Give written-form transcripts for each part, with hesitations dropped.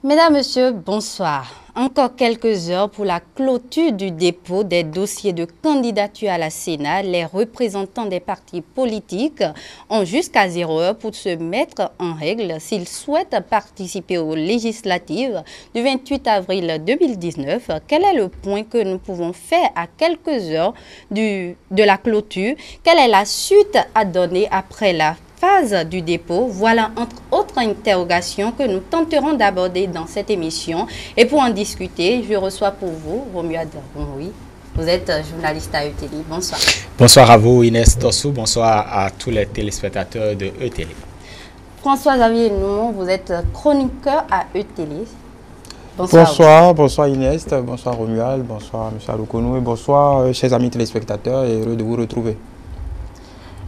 Mesdames, Messieurs, bonsoir. Encore quelques heures pour la clôture du dépôt des dossiers de candidature à la Sénat. Les représentants des partis politiques ont jusqu'à 0 heure pour se mettre en règle s'ils souhaitent participer aux législatives du 28 avril 2019. Quel est le point que nous pouvons faire à quelques heures de la clôture? Quelle est la suite à donner après la phase du dépôt? Voilà entre autres interrogations que nous tenterons d'aborder dans cette émission. Et pour en discuter, je reçois pour vous Romuald Ronroui. Vous êtes journaliste à ETélé. Bonsoir. Bonsoir à vous Inès Tossou, bonsoir à tous les téléspectateurs de ETélé. François-Xavier Noumon, vous êtes chroniqueur à ETélé. Bonsoir Inès, bonsoir Romuald, bonsoir M. Adoukonou et bonsoir chers amis téléspectateurs et heureux de vous retrouver.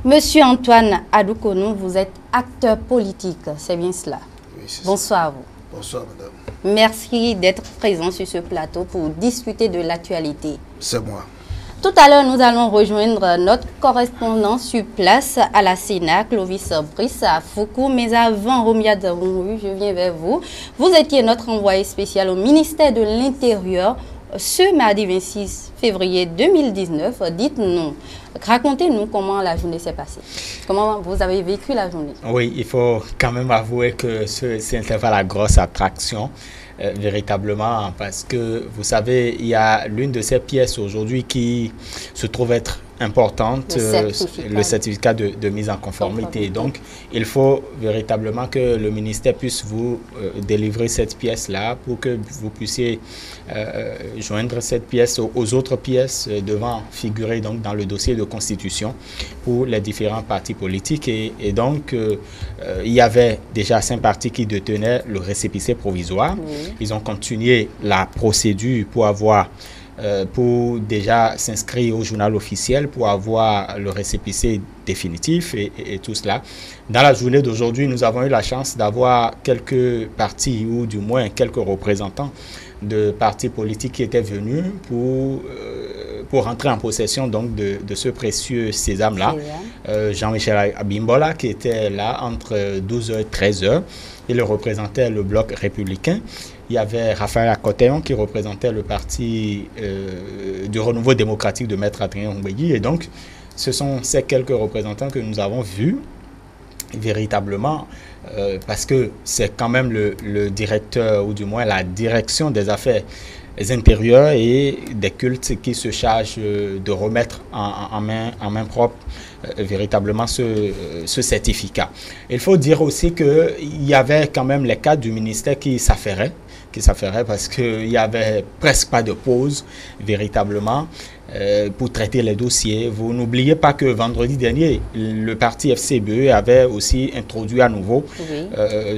Monsieur Antoine Adoukonou, vous êtes acteur politique, c'est bien cela? Oui, c'est bonsoir ça. à vous. Bonsoir, madame. Merci d'être présent sur ce plateau pour discuter de l'actualité. C'est moi. Tout à l'heure, nous allons rejoindre notre correspondant sur place à la Sénat, Clovis Brice à Foucault. Mais avant, Romuald Ronroui, je viens vers vous. Vous étiez notre envoyé spécial au ministère de l'Intérieur ce mardi 26 février 2019. Dites-nous, racontez-nous comment la journée s'est passée. Comment vous avez vécu la journée? Oui, il faut quand même avouer que c'est la grosse attraction, véritablement, parce que vous savez, il y a l'une de ces pièces aujourd'hui qui se trouve être importante, le certificat de mise en conformité. Donc, il faut véritablement que le ministère puisse vous délivrer cette pièce-là pour que vous puissiez joindre cette pièce aux autres pièces devant figurer donc dans le dossier de constitution pour les différents partis politiques. Et donc, il y avait déjà 5 partis qui détenaient le récépissé provisoire. Oui. Ils ont continué la procédure pour déjà s'inscrire au journal officiel, pour avoir le récépissé définitif et tout cela. Dans la journée d'aujourd'hui, nous avons eu la chance d'avoir quelques partis, ou du moins quelques représentants de partis politiques qui étaient venus pour rentrer en possession donc de ce précieux sésame-là. Jean-Michel Abimbola qui était là entre 12h et 13h. Il représentait le bloc républicain. Il y avait Raphaël Akothéon qui représentait le parti du renouveau démocratique de Maître Adrien Ngouegui. Et donc, ce sont ces quelques représentants que nous avons vus véritablement parce que c'est quand même le directeur, ou du moins la direction des affaires intérieures et des cultes qui se charge de remettre en main propre véritablement ce certificat. Il faut dire aussi qu'il y avait quand même les cadres du ministère qui s'affairaient parce qu'il n'y avait presque pas de pause véritablement pour traiter les dossiers. Vous n'oubliez pas que vendredi dernier, le parti FCBE avait aussi introduit à nouveau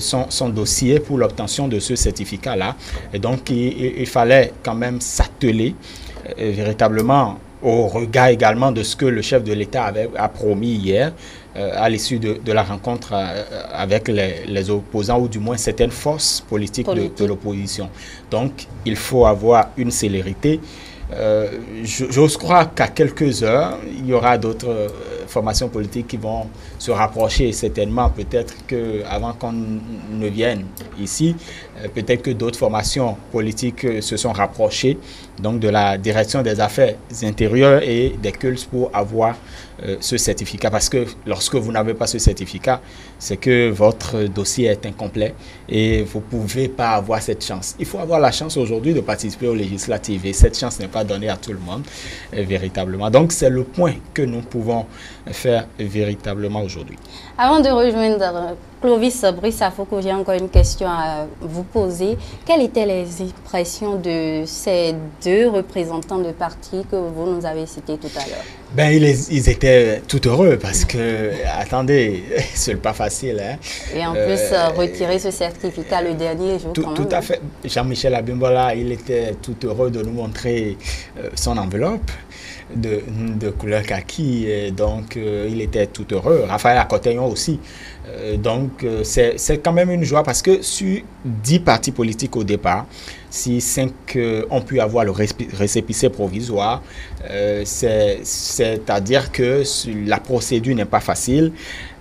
son dossier pour l'obtention de ce certificat-là. Et donc, il fallait quand même s'atteler véritablement au regard également de ce que le chef de l'État a promis hier à l'issue de la rencontre avec les opposants, ou du moins certaines forces politiques de l'opposition. Donc, il faut avoir une célérité. J'ose croire qu'à quelques heures, il y aura d'autres formations politiques qui vont se rapprocher certainement. Peut-être qu'avant qu'on ne vienne ici, peut-être que d'autres formations politiques se sont rapprochées donc de la direction des affaires intérieures et des cultes pour avoir ce certificat. Parce que lorsque vous n'avez pas ce certificat, c'est que votre dossier est incomplet et vous ne pouvez pas avoir cette chance. Il faut avoir la chance aujourd'hui de participer aux législatives et cette chance n'est pas donnée à tout le monde véritablement. Donc c'est le point que nous pouvons faire véritablement aujourd'hui. Avant de rejoindre Clovis Brice à Foucault, j'ai encore une question à vous poser. Quelles étaient les impressions de ces 2 représentants de partis que vous nous avez cités tout à l'heure? Ben, ils étaient tout heureux parce que, attendez, c'est pas facile. Hein? Et en plus, retirer ce certificat le dernier jour. Tout à fait. Jean-Michel Abimbola, il était tout heureux de nous montrer son enveloppe de couleur kaki. Et donc, il était tout heureux. Raphaël Akothéon aussi. Donc, Donc, c'est quand même une joie parce que sur 10 partis politiques au départ, si 5 ont pu avoir le récépissé provisoire, c'est-à-dire que la procédure n'est pas facile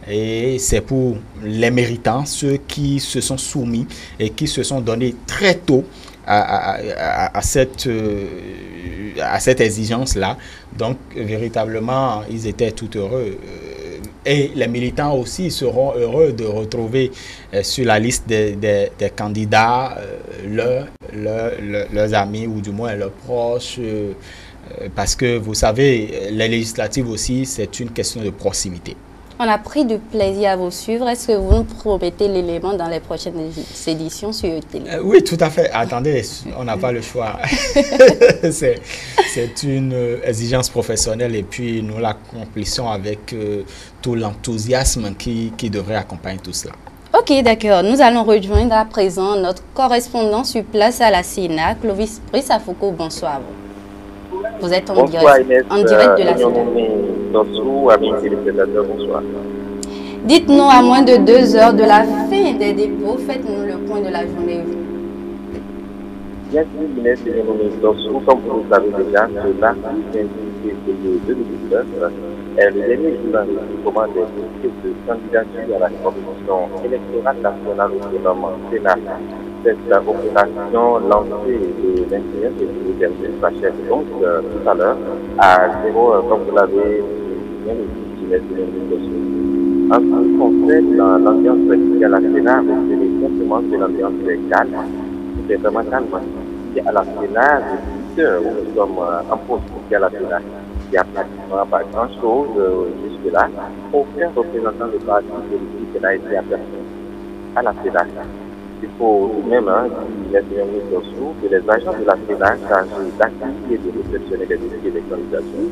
et c'est pour les méritants, ceux qui se sont soumis et qui se sont donnés très tôt à cette exigence-là. Donc, véritablement, ils étaient tout heureux. Et les militants aussi seront heureux de retrouver sur la liste des candidats leurs amis ou du moins leurs proches. Parce que, vous savez, les législatives aussi, c'est une question de proximité. On a pris du plaisir à vous suivre. Est-ce que vous nous promettez l'élément dans les prochaines éditions sur télé? Oui, tout à fait. Attendez, on n'a pas le choix. C'est une exigence professionnelle et puis nous l'accomplissons avec tout l'enthousiasme qui devrait accompagner tout cela. Ok, d'accord. Nous allons rejoindre à présent notre correspondant sur place à la Sénat, Clovis Brissafoucault. Bonsoir à vous. Vous êtes en direct de la Sénat. Bonsoir. Dites-nous, à moins de 2 heures de la fin des dépôts, faites-nous le point de la journée. Bien sûr, Inès, comme vous le savez déjà, le mardi 28 février 2019 est le dernier jour d'enregistrement des dossiers de candidature à la Commission électorale nationale autonome Sénat. Cette opération lancée le 21 février dernier s'achève donc tout à l'heure à 0 heure, comme vous l'avez bien dit, en ce qui concerne l'ambiance qui à la Sénat, c'est simplement que l'ambiance est calme. C'est vraiment calme. Et à la Sénat, depuis 8 heures, où nous sommes en pause à la Sénat, il n'y a pratiquement pas grand-chose jusque-là. Aucun représentant de parti politique n'a été aperçu à la Sénat. Il faut tout de même que les agents de la Sénat chargés d'accueillir et de réceptionner les dossiers des candidatures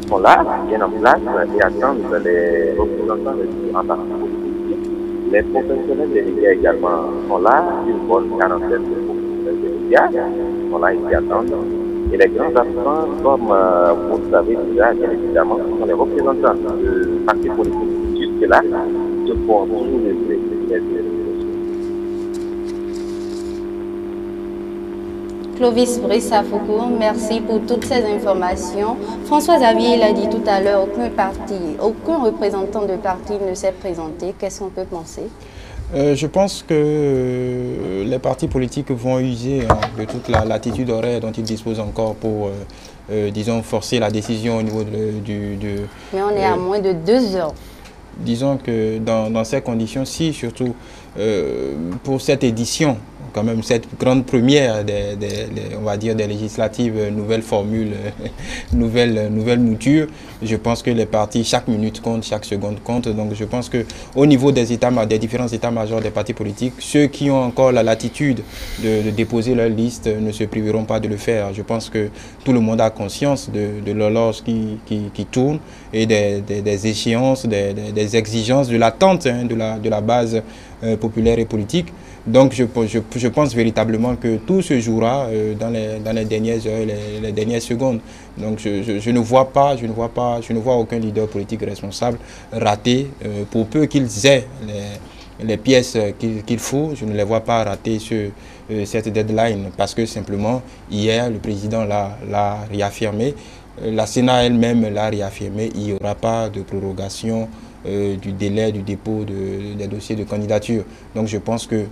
sont là, bien en place et attendent les représentants des différents partis politiques. Les professionnels des médias également sont là, une bonne quarantaine de professionnels des médias sont là et qui attendent. Et les grands absents, comme vous le savez déjà, bien évidemment, sont les représentants de partis politiques. Jusque-là, se font toujours les Clovis Brissafoucault, merci pour toutes ces informations. François Xavier l'a dit tout à l'heure, aucun représentant de parti ne s'est présenté. Qu'est-ce qu'on peut penser? Je pense que les partis politiques vont user de toute la latitude horaire dont ils disposent encore pour, disons, forcer la décision au niveau Mais on est à moins de 2 heures. Disons que dans ces conditions-ci, surtout pour cette édition, quand même cette grande première on va dire des législatives, nouvelle formule, nouvelle mouture, je pense que les partis, chaque minute compte, chaque seconde compte. Donc je pense qu'au niveau des différents états-majors des partis politiques, ceux qui ont encore la latitude de déposer leur liste ne se priveront pas de le faire. Je pense que tout le monde a conscience de l'horloge qui tourne et des échéances, des exigences, de l'attente de la base populaire et politique. Donc je pense véritablement que tout se jouera dans les dernières heures, les dernières secondes. Donc je ne vois aucun leader politique responsable rater, pour peu qu'ils aient les pièces qu'il faut, je ne les vois pas rater cette deadline, parce que simplement hier le président l'a réaffirmé, la Sénat elle-même l'a réaffirmé, il n'y aura pas de prorogation du délai du dépôt des dossiers de candidature. Donc je pense que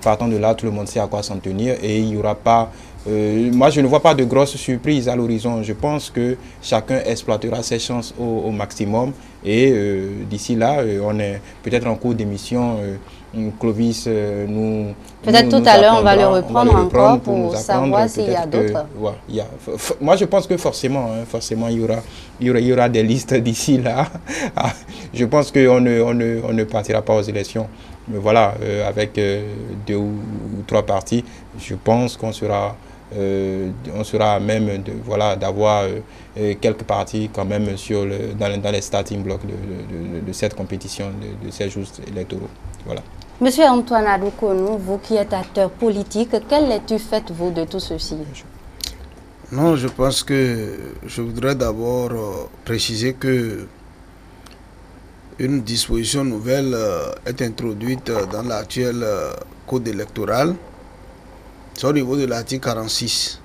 partant de là, tout le monde sait à quoi s'en tenir et il n'y aura pas... moi, je ne vois pas de grosses surprises à l'horizon. Je pense que chacun exploitera ses chances au maximum et d'ici là, on est peut-être en cours d'émission. Clovis nous... Peut-être tout à l'heure, on va le reprendre encore pour savoir s'il y a d'autres. Moi, je pense que forcément, il y aura des listes d'ici là. Je pense qu'on ne partira pas aux élections. Mais voilà, avec 2 ou 3 partis, je pense qu'on sera à même d'avoir quelques partis quand même dans les starting blocks de cette compétition, de ces jours électoraux. Voilà. Monsieur Antoine Adoukonou, vous qui êtes acteur politique, quelle lecture faites-vous de tout ceci? Non, je pense que je voudrais d'abord préciser que une disposition nouvelle est introduite dans l'actuel code électoral. C'est au niveau de l'article 46.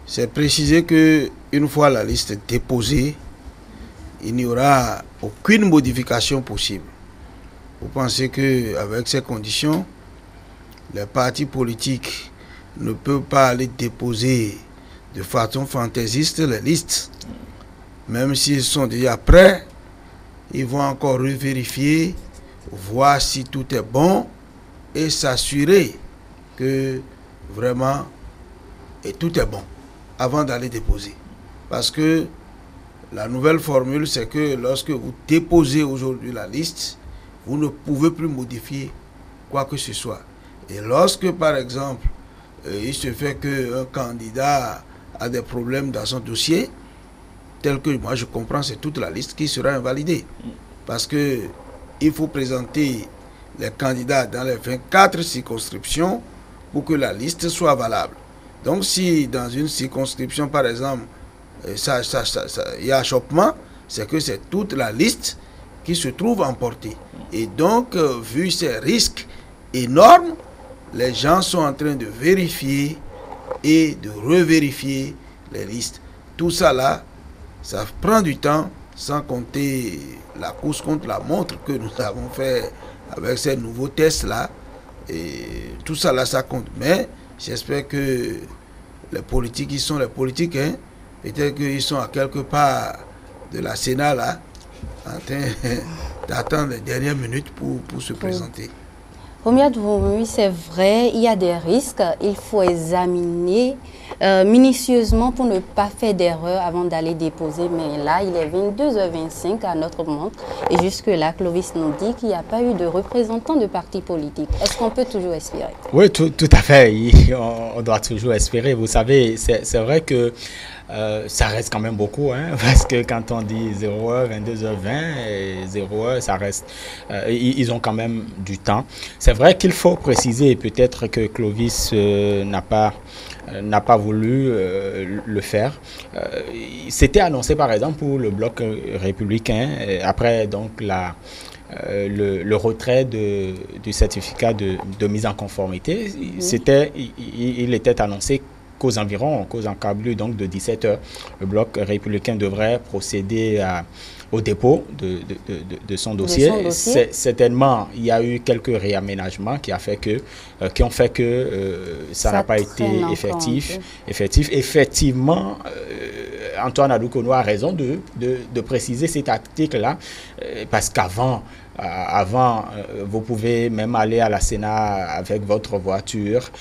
C'est précisé qu'une fois la liste déposée, il n'y aura aucune modification possible. Vous pensez qu'avec ces conditions, les partis politiques ne peuvent pas aller déposer de façon fantaisiste les listes. Même s'ils sont déjà prêts, ils vont encore revérifier, voir si tout est bon et s'assurer que vraiment tout est bon avant d'aller déposer. Parce que la nouvelle formule, c'est que lorsque vous déposez aujourd'hui la liste, vous ne pouvez plus modifier quoi que ce soit. Et lorsque, par exemple, il se fait qu'un candidat a des problèmes dans son dossier, tel que moi je comprends, c'est toute la liste qui sera invalidée. Parce que il faut présenter les candidats dans les 24 circonscriptions pour que la liste soit valable. Donc si dans une circonscription, par exemple, il y a achoppement, c'est que c'est toute la liste qui se trouve emportée. Et donc, vu ces risques énormes, les gens sont en train de vérifier et de revérifier les listes. Tout ça là, ça prend du temps, sans compter la course contre la montre que nous avons fait avec ces nouveaux tests là. Et tout ça là, ça compte. Mais j'espère que les politiques, ils sont les politiques, hein. Peut-être qu'ils sont à quelque part de la Sénat là, en train d'attendre les dernières minutes pour se présenter. Oui, c'est vrai, il y a des risques, il faut examiner minutieusement pour ne pas faire d'erreur avant d'aller déposer. Mais là, il est 22h25 à notre montre et jusque-là, Clovis nous dit qu'il n'y a pas eu de représentants de partis politiques. Est-ce qu'on peut toujours espérer? Oui, tout à fait, on doit toujours espérer. Vous savez, c'est vrai que ça reste quand même beaucoup, hein, parce que quand on dit 0h, 22h20 et 0h, ça reste, ils ont quand même du temps. C'est vrai qu'il faut préciser, peut-être que Clovis n'a pas voulu le faire. C'était annoncé par exemple pour le bloc républicain, après donc le retrait du certificat de mise en conformité. Il était annoncé qu'aux encablures donc de 17h, le bloc républicain devrait procéder au dépôt de son dossier. Certainement, il y a eu quelques réaménagements qui ont fait que ça n'a pas été effectif. Effectivement, Antoine Adoukono a raison de préciser cet article-là, parce qu'avant, vous pouvez même aller à la Sénat avec votre voiture,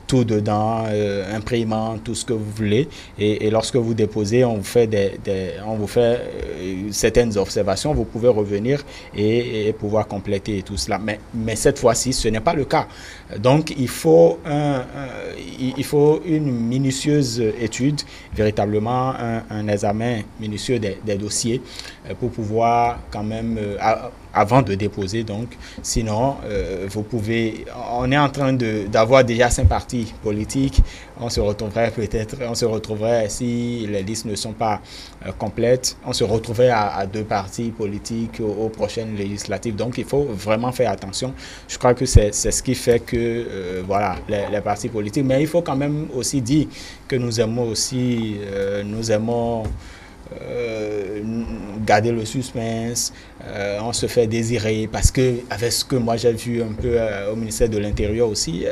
tout dedans, imprimant, tout ce que vous voulez. Et lorsque vous déposez, on vous fait certaines observations. Vous pouvez revenir et pouvoir compléter tout cela. Mais cette fois-ci, ce n'est pas le cas. Donc, il faut une minutieuse étude, véritablement un examen minutieux des dossiers pour pouvoir quand même... avant de déposer, donc. Sinon, on est en train d'avoir déjà 5 partis politiques. On se retrouverait, si les listes ne sont pas complètes, on se retrouverait à 2 partis politiques aux prochaines législatives. Donc, il faut vraiment faire attention. Je crois que c'est ce qui fait que, voilà, les partis politiques. Mais il faut quand même aussi dire que nous aimons garder le suspense, on se fait désirer, parce que avec ce que moi j'ai vu un peu au ministère de l'Intérieur aussi,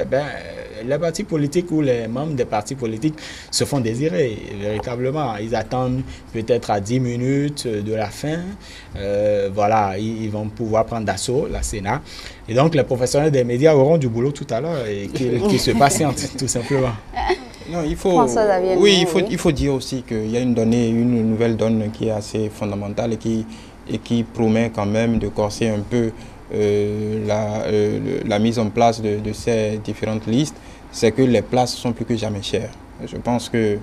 les partis politiques ou les membres des partis politiques se font désirer véritablement. Ils attendent peut-être à 10 minutes de la fin, voilà, ils vont pouvoir prendre d'assaut la Sénat. Et donc les professionnels des médias auront du boulot tout à l'heure et qu'ils se patientent tout simplement. Non, il faut dire aussi qu'il y a une nouvelle donne qui est assez fondamentale et qui promet quand même de corser un peu la mise en place de ces différentes listes. C'est que les places sont plus que jamais chères. Je pense que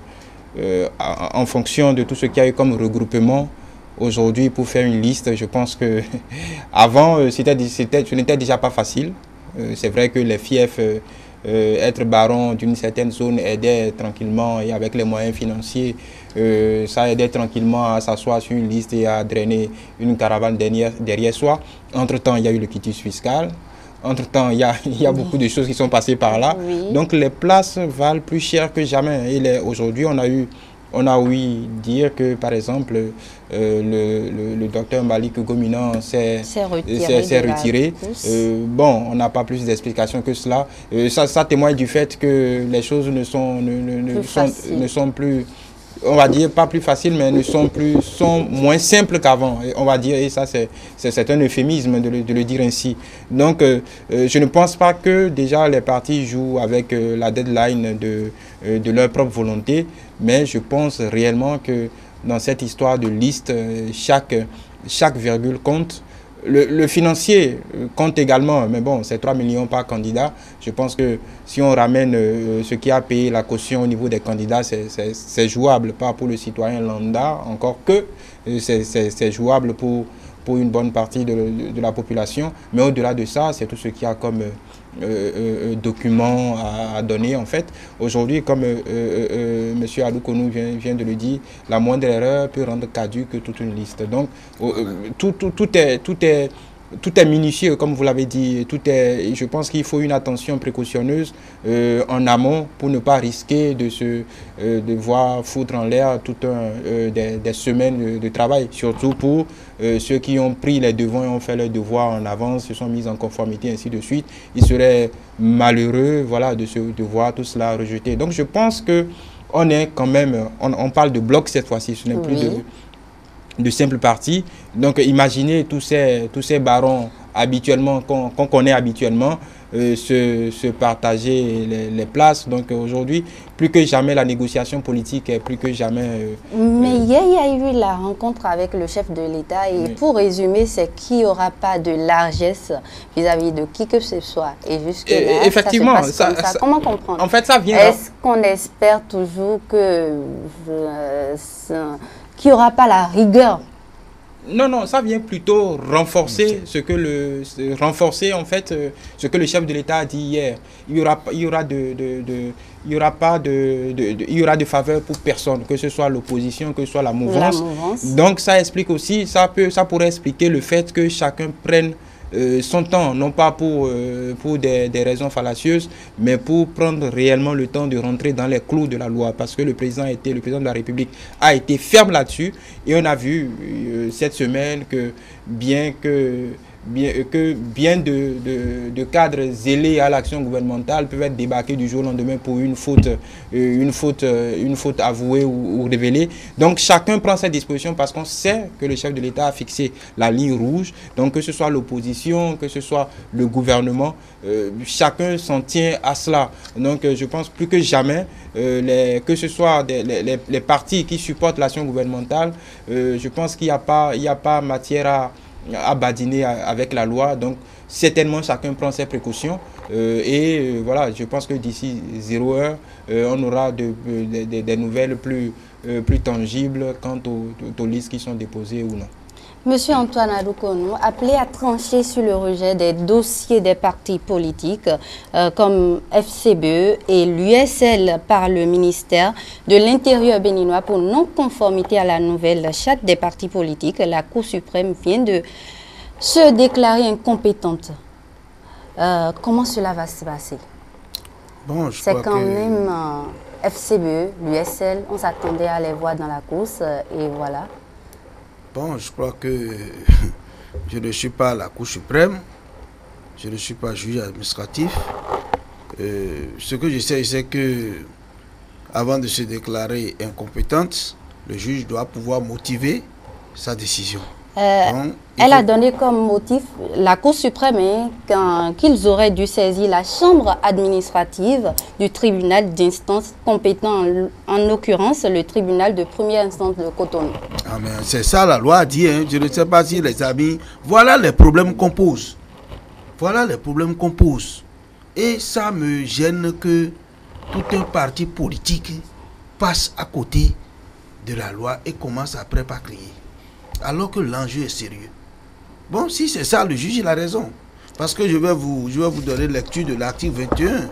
en fonction de tout ce qu'il y a eu comme regroupement aujourd'hui pour faire une liste, je pense que avant ce n'était déjà pas facile. C'est vrai que les fiefs être baron d'une certaine zone aidait tranquillement et avec les moyens financiers, ça aidait tranquillement à s'asseoir sur une liste et à drainer une caravane derrière soi. Entre-temps, il y a eu le quitus fiscal. Entre-temps, il y a beaucoup de choses qui sont passées par là. Oui. Donc, les places valent plus cher que jamais. Et aujourd'hui, on a ouï dire que, par exemple, le docteur Malik Gominan s'est retiré. Bon, on n'a pas plus d'explications que cela. Ça témoigne du fait que les choses ne sont plus, on va dire, pas plus faciles, mais sont moins simples qu'avant, on va dire, et ça c'est un euphémisme de le dire ainsi. Donc je ne pense pas que déjà les partis jouent avec la deadline de leur propre volonté, mais je pense réellement que dans cette histoire de liste, chaque virgule compte. Le financier compte également, mais bon, c'est 3 millions par candidat. Je pense que si on ramène ce qui a payé la caution au niveau des candidats, c'est jouable, pas pour le citoyen lambda, encore que c'est jouable pour une bonne partie de la population. Mais au-delà de ça, c'est tout ce qu'il y a comme documents à donner en fait. Aujourd'hui, comme M. Aloukonou vient de le dire, la moindre erreur peut rendre caduque toute une liste. Donc tout est minutieux, comme vous l'avez dit. Je pense qu'il faut une attention précautionneuse en amont pour ne pas risquer de voir foutre en l'air des semaines de travail, surtout pour ceux qui ont pris les devants et ont fait leurs devoirs en avance, se sont mis en conformité, ainsi de suite. Il serait malheureux, voilà, de voir tout cela rejeté. Donc je pense que on est quand même, on parle de bloc cette fois-ci, ce n'est plus de simples partis. Donc imaginez tous ces barons habituellement qu'on connaît habituellement se partager les places. Donc aujourd'hui, plus que jamais, la négociation politique est plus que jamais... Mais hier, il y a eu la rencontre avec le chef de l'État et oui. Pour résumer, c'est qu'il n'y aura pas de largesse vis-à-vis de qui que ce soit. Et jusque-là, effectivement, ça. Comment comprendre? En fait, ça vient... Est-ce qu'on espère toujours que qu'il n'y aura pas la rigueur? Non, ça vient plutôt renforcer ce que le chef de l'État a dit hier. Il y aura de faveur pour personne, que ce soit l'opposition, que ce soit la mouvance. Donc ça explique aussi, ça pourrait expliquer le fait que chacun prenne son temps, non pas pour des raisons fallacieuses, mais pour prendre réellement le temps de rentrer dans les clous de la loi. Parce que le président de la République a été ferme là-dessus. Et on a vu cette semaine que bien de cadres zélés à l'action gouvernementale peuvent être débarqués du jour au lendemain pour une faute avouée ou révélée. Donc chacun prend ses dispositions parce qu'on sait que le chef de l'État a fixé la ligne rouge. Donc que ce soit l'opposition, que ce soit le gouvernement, chacun s'en tient à cela. Donc je pense plus que jamais, que ce soit les partis qui supportent l'action gouvernementale, je pense qu'il n'y a pas matière à badiner avec la loi. Donc certainement chacun prend ses précautions voilà, je pense que d'ici 0 heure on aura des nouvelles plus tangibles quant aux listes qui sont déposées ou non. Monsieur Antoine Aloukonou, appelé à trancher sur le rejet des dossiers des partis politiques comme FCBE et l'USL par le ministère de l'Intérieur béninois pour non-conformité à la nouvelle charte des partis politiques, la Cour suprême vient de se déclarer incompétente. Comment cela va se passer? Bon, c'est quand même FCBE, l'USL, on s'attendait à les voir dans la course et voilà. Bon, je crois que je ne suis pas à la Cour suprême, je ne suis pas juge administratif. Ce que je sais, c'est que avant de se déclarer incompétente, le juge doit pouvoir motiver sa décision. Elle a donné comme motif la Cour suprême qu'ils auraient dû saisir la chambre administrative du tribunal d'instance compétent, en l'occurrence le tribunal de première instance de Cotonou. Ah mais c'est ça la loi a dit, hein. Je ne sais pas si les amis... Voilà les problèmes qu'on pose. Voilà les problèmes qu'on pose. Et ça me gêne que tout un parti politique passe à côté de la loi et commence après par crier. Alors que l'enjeu est sérieux. Bon, si c'est ça, le juge il a raison. Parce que je vais vous donner lecture de l'article 21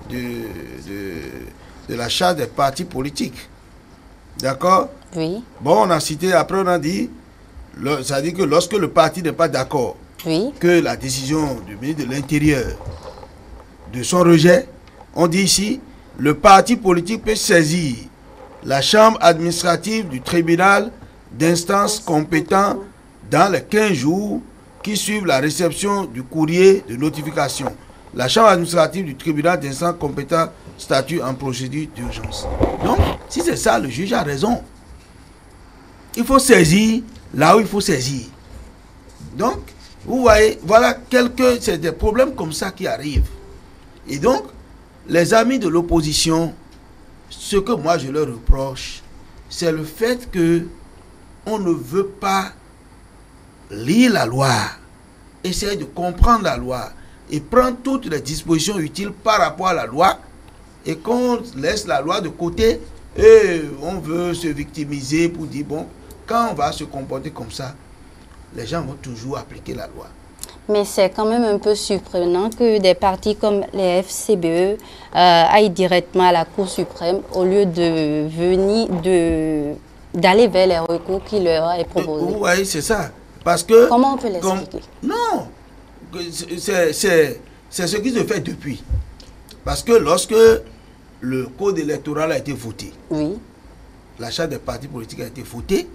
de la charte des partis politiques. D'accord? Oui. Bon, on a cité, après on a dit, ça dit que lorsque le parti n'est pas d'accord, Oui. que la décision du ministre de l'Intérieur de son rejet, on dit ici, le parti politique peut saisir la chambre administrative du tribunal d'instance compétent dans les 15 jours qui suivent la réception du courrier de notification. La chambre administrative du tribunal d'instance compétent statue en procédure d'urgence. Donc, si c'est ça, le juge a raison. Il faut saisir là où il faut saisir. Donc, vous voyez, voilà c'est des problèmes comme ça qui arrivent. Et donc, les amis de l'opposition, ce que moi je leur reproche, c'est le fait que on ne veut pas lire la loi, essayer de comprendre la loi et prendre toutes les dispositions utiles par rapport à la loi, et qu'on laisse la loi de côté et on veut se victimiser pour dire bon, quand on va se comporter comme ça, les gens vont toujours appliquer la loi. Mais c'est quand même un peu surprenant que des partis comme les FCBE aillent directement à la Cour suprême au lieu de venir d'aller vers les recours qui leur est proposé. Oui, c'est ça. Parce que... Comment on peut l'expliquer? Non, c'est ce qui se fait depuis. Parce que lorsque le code électoral a été voté, oui, la charte des partis politiques a été votée,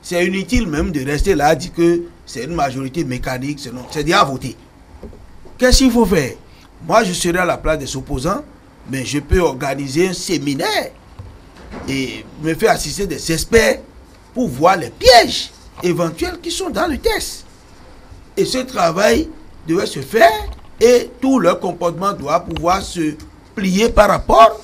c'est inutile même de rester là, dire que c'est une majorité mécanique, c'est déjà voté. Qu'est-ce qu'il faut faire? Moi, je serai à la place des opposants, mais je peux organiser un séminaire et me faire assister des experts pour voir les pièges éventuels qui sont dans le test. Et ce travail devait se faire et tout leur comportement doit pouvoir se plier par rapport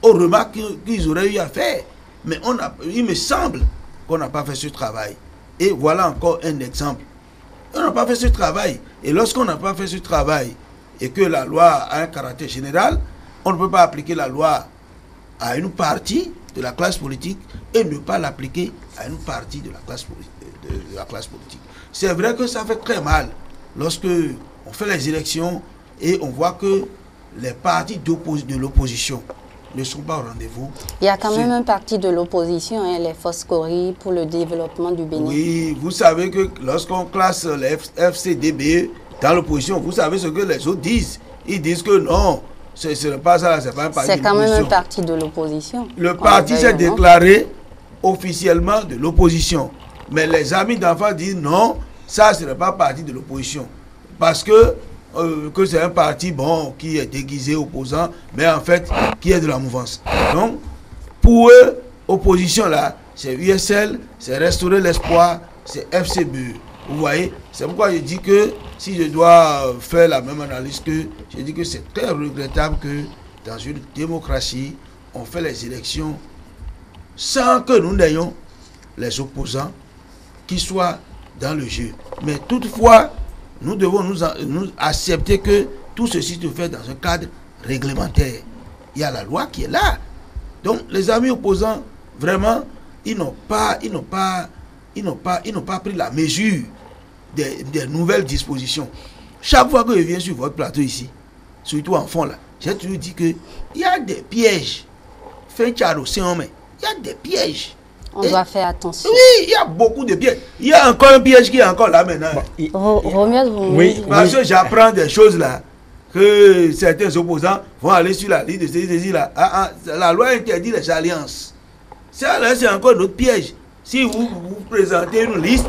aux remarques qu'ils auraient eu à faire. Mais il me semble qu'on n'a pas fait ce travail. Et voilà encore un exemple. On n'a pas fait ce travail. Et lorsqu'on n'a pas fait ce travail et que la loi a un caractère général, on ne peut pas appliquer la loi à une partie de la classe politique et ne pas l'appliquer à une partie de la classe politique. C'est vrai que ça fait très mal lorsque on fait les élections et on voit que les partis de l'opposition ne sont pas au rendez-vous. Il y a quand même un parti de l'opposition, hein, les Foscori, pour le développement du Bénin. Oui, vous savez que lorsqu'on classe les FCDB dans l'opposition, vous savez ce que les autres disent. Ils disent que non, ce n'est pas ça, c'est pas un parti de l'opposition. C'est quand même un parti de l'opposition. Le parti s'est déclaré officiellement de l'opposition. Mais les amis d'enfants disent non, ça ce n'est pas parti de l'opposition. Parce que c'est un parti bon qui est déguisé opposant, mais en fait qui est de la mouvance. Donc, pour eux, opposition là, c'est USL, c'est Restaurer l'Espoir, c'est FCBE. Vous voyez, c'est pourquoi je dis que si je dois faire la même analyse je dis que c'est très regrettable que dans une démocratie, on fait les élections sans que nous n'ayons les opposants qui soient dans le jeu. Mais toutefois, nous devons nous accepter que tout ceci se fait dans un cadre réglementaire. Il y a la loi qui est là. Donc les amis opposants, vraiment, ils n'ont pas pris la mesure des nouvelles dispositions. Chaque fois que je viens sur votre plateau ici, surtout en fond là, j'ai toujours dit que il y a des pièges. Il y a des pièges. On doit faire attention. Oui, il y a beaucoup de pièges. Il y a encore un piège qui est encore là maintenant. Oui, parce que j'apprends des choses là, que certains opposants vont aller sur la liste de ces saisies là. La loi interdit les alliances. Ça là, c'est encore notre piège. Si vous présentez une liste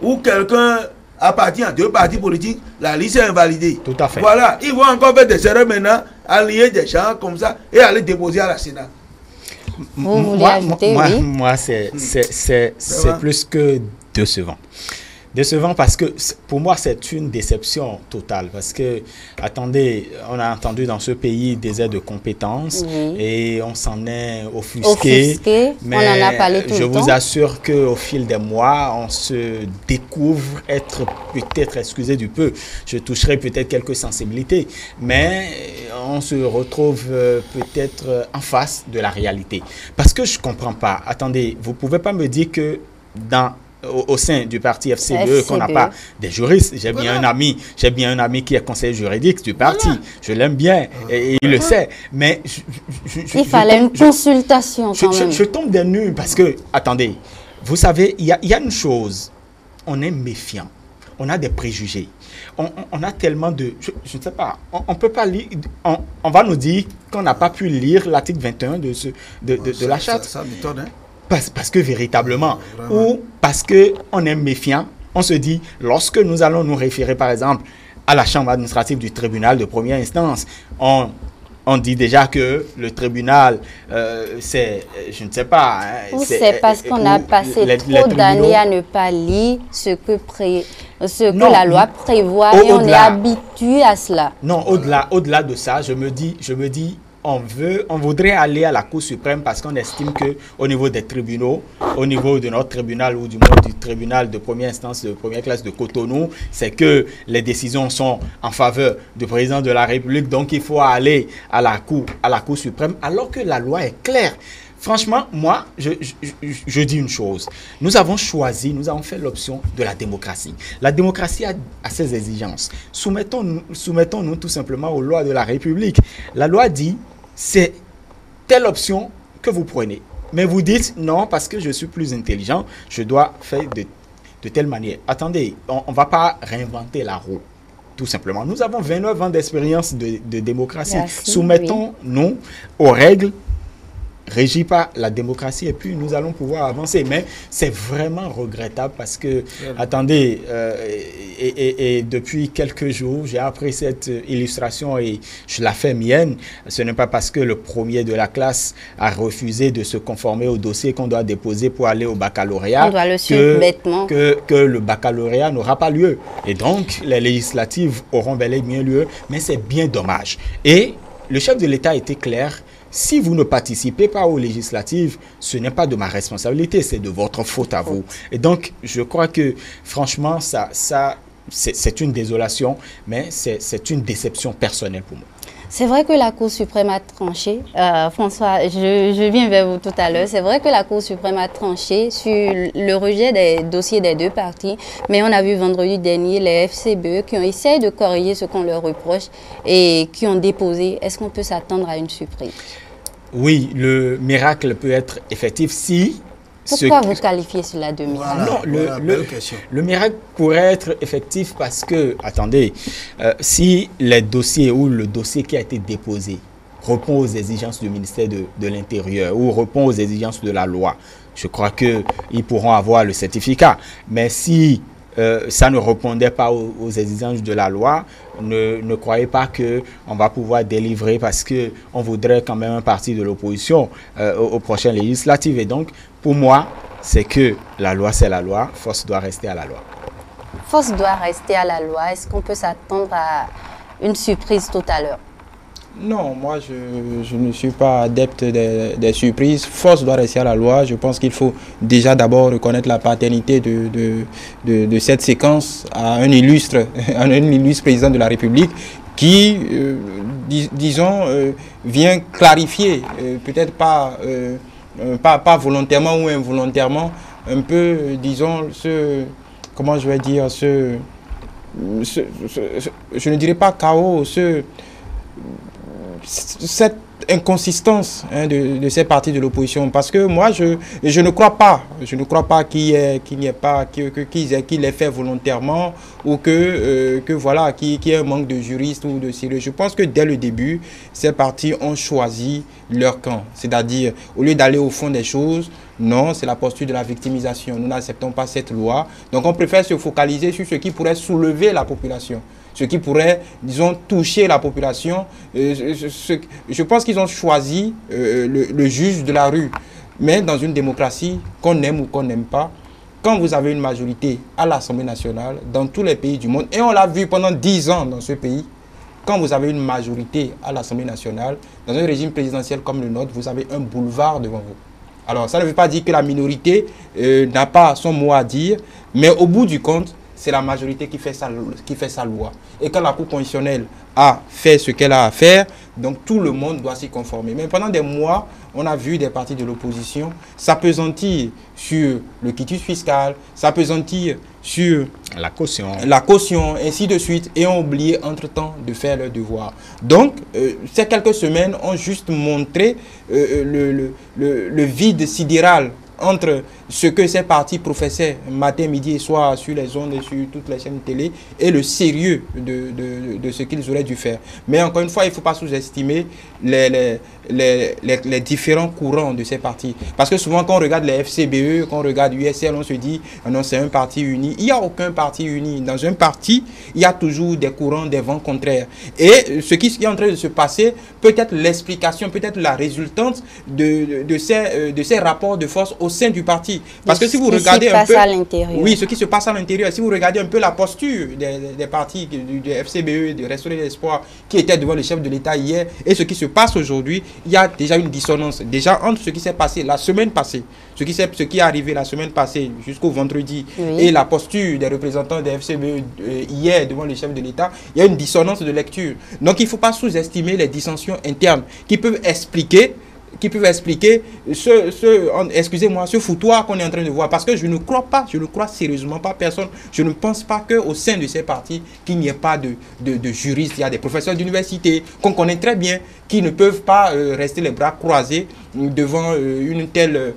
où quelqu'un appartient à deux partis politiques, la liste est invalidée. Tout à fait. Voilà, ils vont encore faire des erreurs maintenant, allier des gens comme ça et aller déposer à la Sénat. Vous voulez ajouter, oui? Moi, c'est plus que décevant. Décevant parce que pour moi, c'est une déception totale. Parce que, attendez, on a entendu dans ce pays des aides de compétences et on s'en est offusqué. Mais on en a parlé tout le temps. Je vous assure qu'au fil des mois, on se découvre être peut-être, excusez du peu, je toucherai peut-être quelques sensibilités, mais on se retrouve peut-être en face de la réalité. Parce que je ne comprends pas. Attendez, vous ne pouvez pas me dire que dans au sein du parti FCBE qu'on n'a pas des juristes. J'ai bien un ami qui est conseiller juridique du parti. Je l'aime bien et il le sait. Mais il fallait une consultation quand même. Je tombe des nues parce que, attendez, vous savez, il y a une chose, on est méfiant, on a des préjugés. On a tellement de... Je ne sais pas, on peut pas lire... On va nous dire qu'on n'a pas pu lire l'article 21 de la charte. Ça m'étonne, hein? Parce que véritablement, ou parce qu'on est méfiant, on se dit, lorsque nous allons nous référer, par exemple, à la chambre administrative du tribunal de première instance, on dit déjà que le tribunal, c'est, je ne sais pas... Hein, c'est parce qu'on a passé trop d'années à ne pas lire ce que la loi prévoit et on est habitué à cela. Non, au-delà de ça, je me dis, on voudrait aller à la Cour suprême parce qu'on estime qu'au niveau des tribunaux, au niveau de notre tribunal ou du moins du tribunal de première instance, de première classe de Cotonou, c'est que les décisions sont en faveur du président de la République. Donc, il faut aller à la Cour suprême alors que la loi est claire. Franchement, moi, je dis une chose. Nous avons fait l'option de la démocratie. La démocratie a ses exigences. Soumettons-nous tout simplement aux lois de la République. La loi dit, c'est telle option que vous prenez. Mais vous dites, non, parce que je suis plus intelligent, je dois faire de telle manière. Attendez, on ne va pas réinventer la roue. Tout simplement. Nous avons 29 ans d'expérience de démocratie. Soumettons-nous aux règles régie par la démocratie et puis nous allons pouvoir avancer. Mais c'est vraiment regrettable parce que, attendez, et depuis quelques jours, j'ai appris cette illustration et je la fais mienne. Ce n'est pas parce que le premier de la classe a refusé de se conformer au dossier qu'on doit déposer pour aller au baccalauréat que le baccalauréat n'aura pas lieu. Et donc, les législatives auront bel et bien lieu, mais c'est bien dommage. Et le chef de l'État était clair. Si vous ne participez pas aux législatives, ce n'est pas de ma responsabilité, c'est de votre faute à vous. Et donc, je crois que, franchement, c'est une désolation, mais c'est une déception personnelle pour moi. C'est vrai que la Cour suprême a tranché. François, je viens vers vous tout à l'heure. C'est vrai que la Cour suprême a tranché sur le rejet des dossiers des deux partis. Mais on a vu vendredi dernier les FCBE qui ont essayé de corriger ce qu'on leur reproche et qui ont déposé. Est-ce qu'on peut s'attendre à une surprise? Oui, le miracle peut être effectif si... Pourquoi vous qualifiez cela de miracle? Non, le miracle pourrait être effectif parce que, attendez, si les dossiers ou le dossier qui a été déposé répond aux exigences du ministère de l'Intérieur ou répond aux exigences de la loi, je crois qu'ils pourront avoir le certificat. Mais si ça ne répondait pas aux exigences de la loi, ne croyez pas qu'on va pouvoir délivrer parce qu'on voudrait quand même un parti de l'opposition aux prochaines législatives. Et donc, pour moi, c'est que la loi, c'est la loi. Force doit rester à la loi. Force doit rester à la loi. Est-ce qu'on peut s'attendre à une surprise tout à l'heure? Non, moi je ne suis pas adepte des surprises. Force doit rester à la loi. Je pense qu'il faut déjà d'abord reconnaître la paternité de cette séquence à un illustre président de la République qui, disons, vient clarifier, peut-être pas volontairement ou involontairement, un peu, disons, comment je vais dire, je ne dirais pas chaos, cette inconsistance de ces partis de l'opposition, parce que moi je ne crois pas qu'ils l'aient fait volontairement ou voilà qu'il y ait un manque de juristes ou de sérieux. Je pense que dès le début ces partis ont choisi leur camp, c'est-à-dire au lieu d'aller au fond des choses, non, c'est la posture de la victimisation. Nous n'acceptons pas cette loi, donc on préfère se focaliser sur ce qui pourrait soulever la population, ce qui pourrait, disons, toucher la population. Je pense qu'ils ont choisi le juge de la rue. Mais dans une démocratie, qu'on aime ou qu'on n'aime pas, quand vous avez une majorité à l'Assemblée nationale, dans tous les pays du monde, et on l'a vu pendant 10 ans dans ce pays, quand vous avez une majorité à l'Assemblée nationale, dans un régime présidentiel comme le nôtre, vous avez un boulevard devant vous. Alors, ça ne veut pas dire que la minorité n'a pas son mot à dire, mais au bout du compte, c'est la majorité qui fait sa loi. Et quand la Cour constitutionnelle a fait ce qu'elle a à faire, Donc tout le monde doit s'y conformer. Mais pendant des mois, on a vu des partis de l'opposition s'appesantir sur le quitus fiscal, s'appesantir sur la caution, ainsi de suite, et ont oublié entre-temps de faire leur devoir. Donc, ces quelques semaines ont juste montré le vide sidéral entre ce que ces partis professaient matin, midi et soir sur les ondes et sur toutes les chaînes de télé et le sérieux de ce qu'ils auraient dû faire. Mais encore une fois, il ne faut pas sous-estimer les différents courants de ces partis. Parce que souvent, quand on regarde les FCBE, quand on regarde l'USL, on se dit « non, c'est un parti uni ». Il n'y a aucun parti uni. Dans un parti, il y a toujours des courants, des vents contraires. Et ce qui est en train de se passer, peut-être l'explication, peut-être la résultante de ces rapports de force au sein du parti. Parce que si vous regardez un peu... Oui, ce qui se passe à l'intérieur. Si vous regardez un peu la posture des partis, du FCBE, de Restaurer l'Espoir, qui était devant le chef de l'État hier, et ce qui se passe aujourd'hui, il y a déjà une dissonance. Déjà, entre ce qui s'est passé la semaine passée, ce qui est arrivé la semaine passée jusqu'au vendredi, et la posture des représentants des FCBE hier devant le chef de l'État, il y a une dissonance de lecture. Donc, il ne faut pas sous-estimer les dissensions internes qui peuvent expliquer ce foutoir qu'on est en train de voir. Parce que je ne crois sérieusement pas, personne, je ne pense pas qu'au sein de ces partis, qu'il n'y ait pas de juristes. Il y a des professeurs d'université qu'on connaît très bien, qui ne peuvent pas rester les bras croisés devant une telle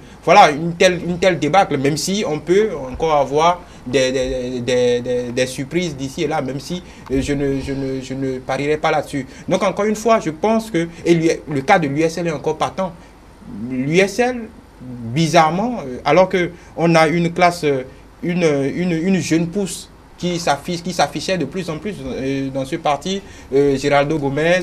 débâcle, même si on peut encore avoir des surprises d'ici et là, même si je ne parierai pas là-dessus. Donc encore une fois, je pense que le cas de l'USL est encore patent. L'USL, bizarrement, alors qu'on a une classe, une jeune pousse qui s'affichait de plus en plus dans ce parti, Géraldo Gomez,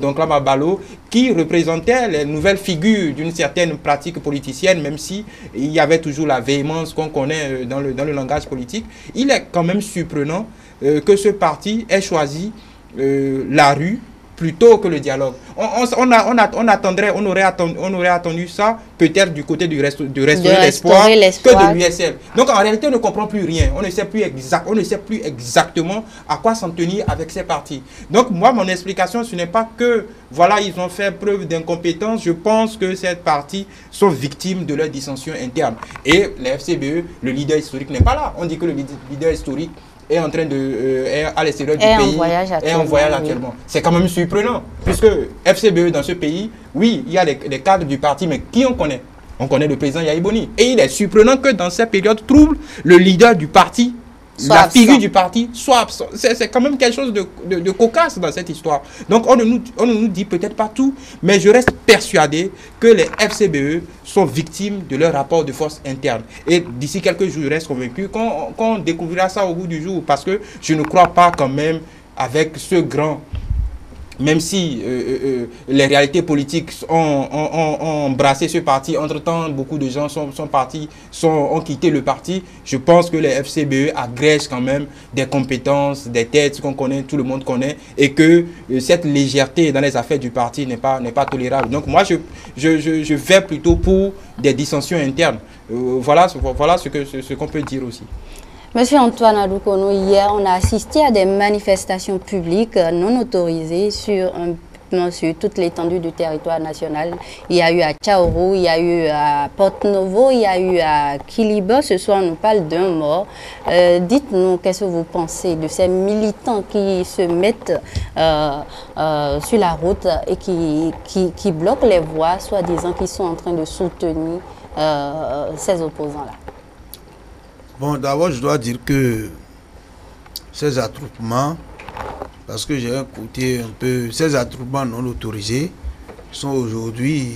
Doncla Mabalo, qui représentait les nouvelles figures d'une certaine pratique politicienne, même si il y avait toujours la véhémence qu'on connaît dans le langage politique. Il est quand même surprenant que ce parti ait choisi la rue plutôt que le dialogue. On aurait attendu ça peut-être du côté de Restaurer l'Espoir que de l'USL. Donc en réalité, on ne comprend plus rien. On ne sait plus exactement à quoi s'en tenir avec ces partis. Donc moi, mon explication, ce n'est pas que voilà, ils ont fait preuve d'incompétence. Je pense que ces partis sont victimes de leur dissension interne. Et les FCBE, le leader historique n'est pas là. On dit que le leader historique est en train est à l'extérieur du pays, est en voyage actuellement. C'est quand même surprenant, puisque FCBE dans ce pays, oui, il y a les cadres du parti, mais qui on connaît? On connaît le président Yahi Boni. Et il est surprenant que dans cette période trouble, le leader du parti, la figure du parti, soit absent. C'est quand même quelque chose de cocasse dans cette histoire. Donc on ne nous dit peut-être pas tout, mais je reste persuadé que les FCBE sont victimes de leur rapport de force interne. Et d'ici quelques jours, je reste convaincu qu'on découvrira ça au bout du jour, parce que je ne crois pas quand même avec ce grand... Même si les réalités politiques ont embrassé ce parti, entre-temps, beaucoup de gens sont partis, ont quitté le parti. Je pense que les FCBE agrègent quand même des compétences, des têtes qu'on connaît, tout le monde connaît, et que cette légèreté dans les affaires du parti n'est pas tolérable. Donc moi, je vais plutôt pour des dissensions internes. Voilà ce qu'on peut dire aussi. Monsieur Antoine Adoukono, hier, on a assisté à des manifestations publiques non autorisées sur toute l'étendue du territoire national. Il y a eu à Tchaourou, il y a eu à Porto-Novo, il y a eu à Kiliba. Ce soir, on nous parle d'un mort. Dites-nous, qu'est-ce que vous pensez de ces militants qui se mettent sur la route et qui bloquent les voies, soi-disant qu'ils sont en train de soutenir ces opposants-là? Bon, d'abord, je dois dire que ces attroupements, parce que j'ai un côté un peu... Ces attroupements non autorisés sont aujourd'hui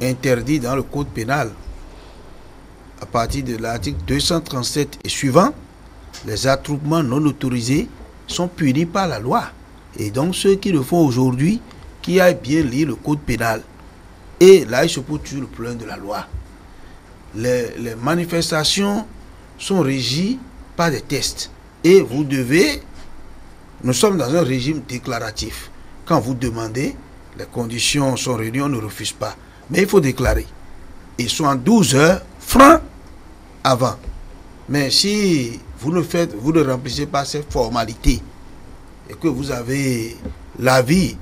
interdits dans le code pénal. À partir de l'article 237 et suivant, les attroupements non autorisés sont punis par la loi. Et donc, ceux qui le font aujourd'hui, qui aillent bien lire le code pénal. Et là, ils se posent toujours le problème de la loi. Les manifestations sont régies par des tests. Et vous devez... Nous sommes dans un régime déclaratif. Quand vous demandez, les conditions sont réunies, on ne refuse pas. Mais il faut déclarer. Et 72 heures francs avant. Mais si vous ne remplissez pas ces formalités et que vous avez l'avis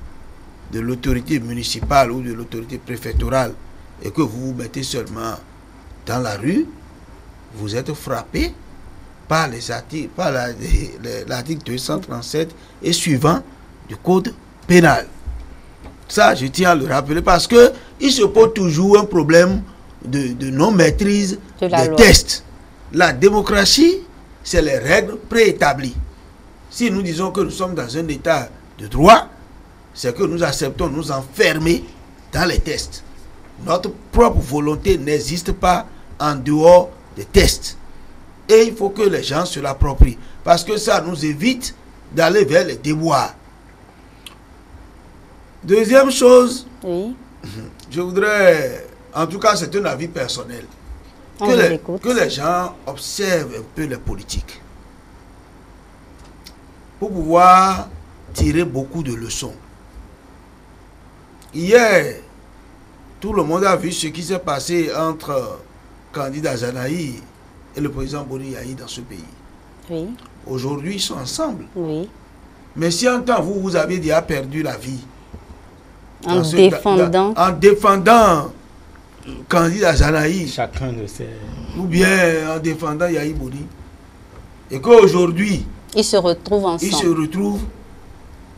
de l'autorité municipale ou de l'autorité préfectorale et que vous vous mettez seulement dans la rue, vous êtes frappé par les articles, par l'article 237 et suivant du code pénal. Ça, je tiens à le rappeler parce que il se pose toujours un problème de non-maîtrise des tests. La démocratie, c'est les règles préétablies. Si nous disons que nous sommes dans un état de droit, c'est que nous acceptons nous enfermer dans les tests. Notre propre volonté n'existe pas en dehors des tests. Et il faut que les gens se l'approprient. Parce que ça nous évite d'aller vers les déboires. Deuxième chose, oui. Je voudrais, en tout cas c'est un avis personnel, que les gens observent un peu les politiques pour pouvoir tirer beaucoup de leçons. Hier, tout le monde a vu ce qui s'est passé entre candidat Zanaï et le président Boni Yahi dans ce pays. Oui. Aujourd'hui, ils sont ensemble. Oui. Mais si en temps vous aviez déjà perdu la vie en défendant candidat Zanaï, chacun de ces... ou bien en défendant Yahi Boni, et qu'aujourd'hui ils se retrouvent ensemble. Ils se retrouvent,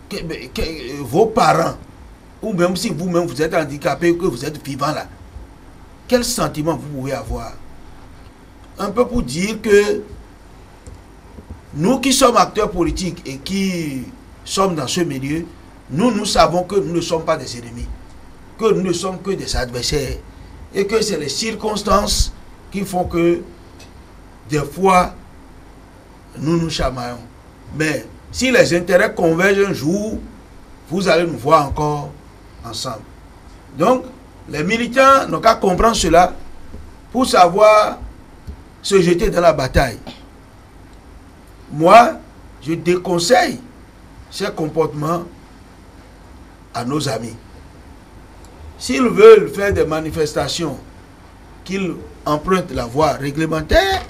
que vos parents, ou même si vous-même vous êtes handicapé, que vous êtes vivant là, quel sentiment vous pouvez avoir? Un peu pour dire que nous qui sommes acteurs politiques et qui sommes dans ce milieu, nous savons que nous ne sommes pas des ennemis, que nous ne sommes que des adversaires, et que c'est les circonstances qui font que des fois nous nous chamaillons. Mais si les intérêts convergent un jour, vous allez nous voir encore ensemble. Donc, les militants n'ont qu'à comprendre cela pour savoir se jeter dans la bataille. Moi, je déconseille ces comportements à nos amis. S'ils veulent faire des manifestations, qu'ils empruntent la voie réglementaire,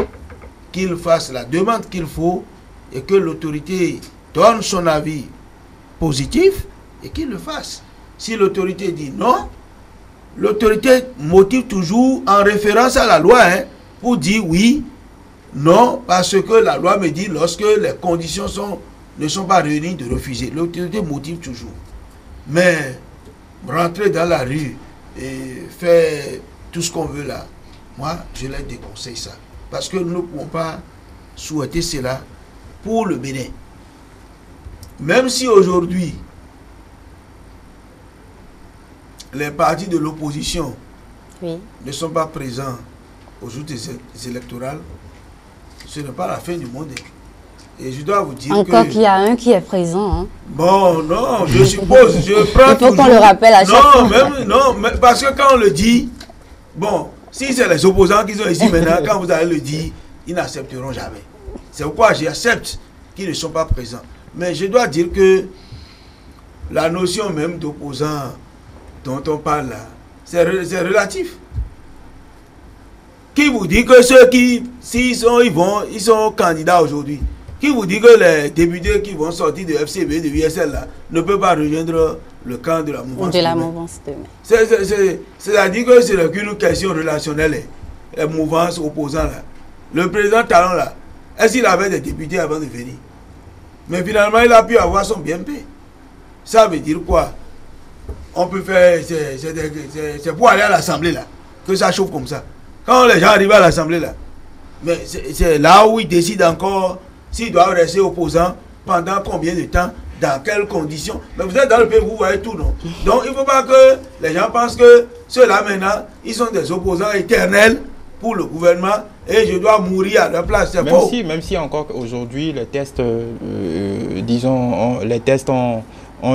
qu'ils fassent la demande qu'il faut et que l'autorité donne son avis positif et qu'il le fasse. Si l'autorité dit non, l'autorité motive toujours en référence à la loi pour dire oui, non, parce que la loi me dit lorsque les conditions ne sont pas réunies de refuser. L'autorité motive toujours. Mais rentrer dans la rue et faire tout ce qu'on veut là, moi, je les déconseille ça. Parce que nous ne pouvons pas souhaiter cela pour le Bénin. Même si aujourd'hui, les partis de l'opposition ne sont pas présents aux joutes électorales, ce n'est pas la fin du monde. Et je dois vous dire encore qu'il y a un qui est présent. Hein. Bon, non, je suppose, je prends il faut qu'on le rappelle à chaque fois. Non, parce que quand on le dit, bon, si c'est les opposants qui sont ici maintenant, quand vous allez le dire, ils n'accepteront jamais. C'est pourquoi j'accepte qu'ils ne sont pas présents. Mais je dois dire que la notion même d'opposant dont on parle là, c'est relatif. Qui vous dit que ceux qui, ils sont candidats aujourd'hui, qui vous dit que les députés qui vont sortir de FCB, de USL là, ne peuvent pas rejoindre le camp de la mouvance demain. C'est-à-dire que c'est qu'une question relationnelle, les mouvances opposants là. Le président Talon là, est-ce qu'il avait des députés avant de venir? Mais finalement, il a pu avoir son BMP. Ça veut dire quoi? On peut faire, c'est pour aller à l'Assemblée là, que ça chauffe comme ça. Quand les gens arrivent à l'Assemblée là, mais c'est là où ils décident encore s'ils doivent rester opposants pendant combien de temps, dans quelles conditions. Mais vous êtes dans le pays, vous voyez tout, non? Donc il ne faut pas que les gens pensent que ceux-là maintenant, ils sont des opposants éternels pour le gouvernement et je dois mourir à leur place. C'est faux. Même si encore aujourd'hui les tests, les tests ont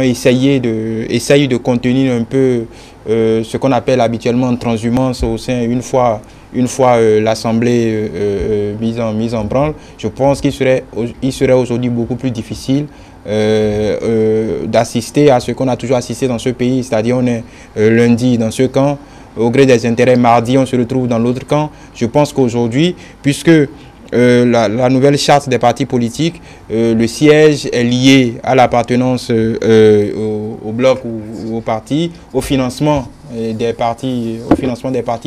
essayé de contenir un peu ce qu'on appelle habituellement transhumance au sein une fois l'Assemblée mise en branle. Je pense qu'il serait aujourd'hui beaucoup plus difficile d'assister à ce qu'on a toujours assisté dans ce pays, c'est-à-dire on est lundi dans ce camp, au gré des intérêts, mardi on se retrouve dans l'autre camp. Je pense qu'aujourd'hui, puisque la nouvelle charte des partis politiques, le siège est lié à l'appartenance au bloc ou au parti, au financement des partis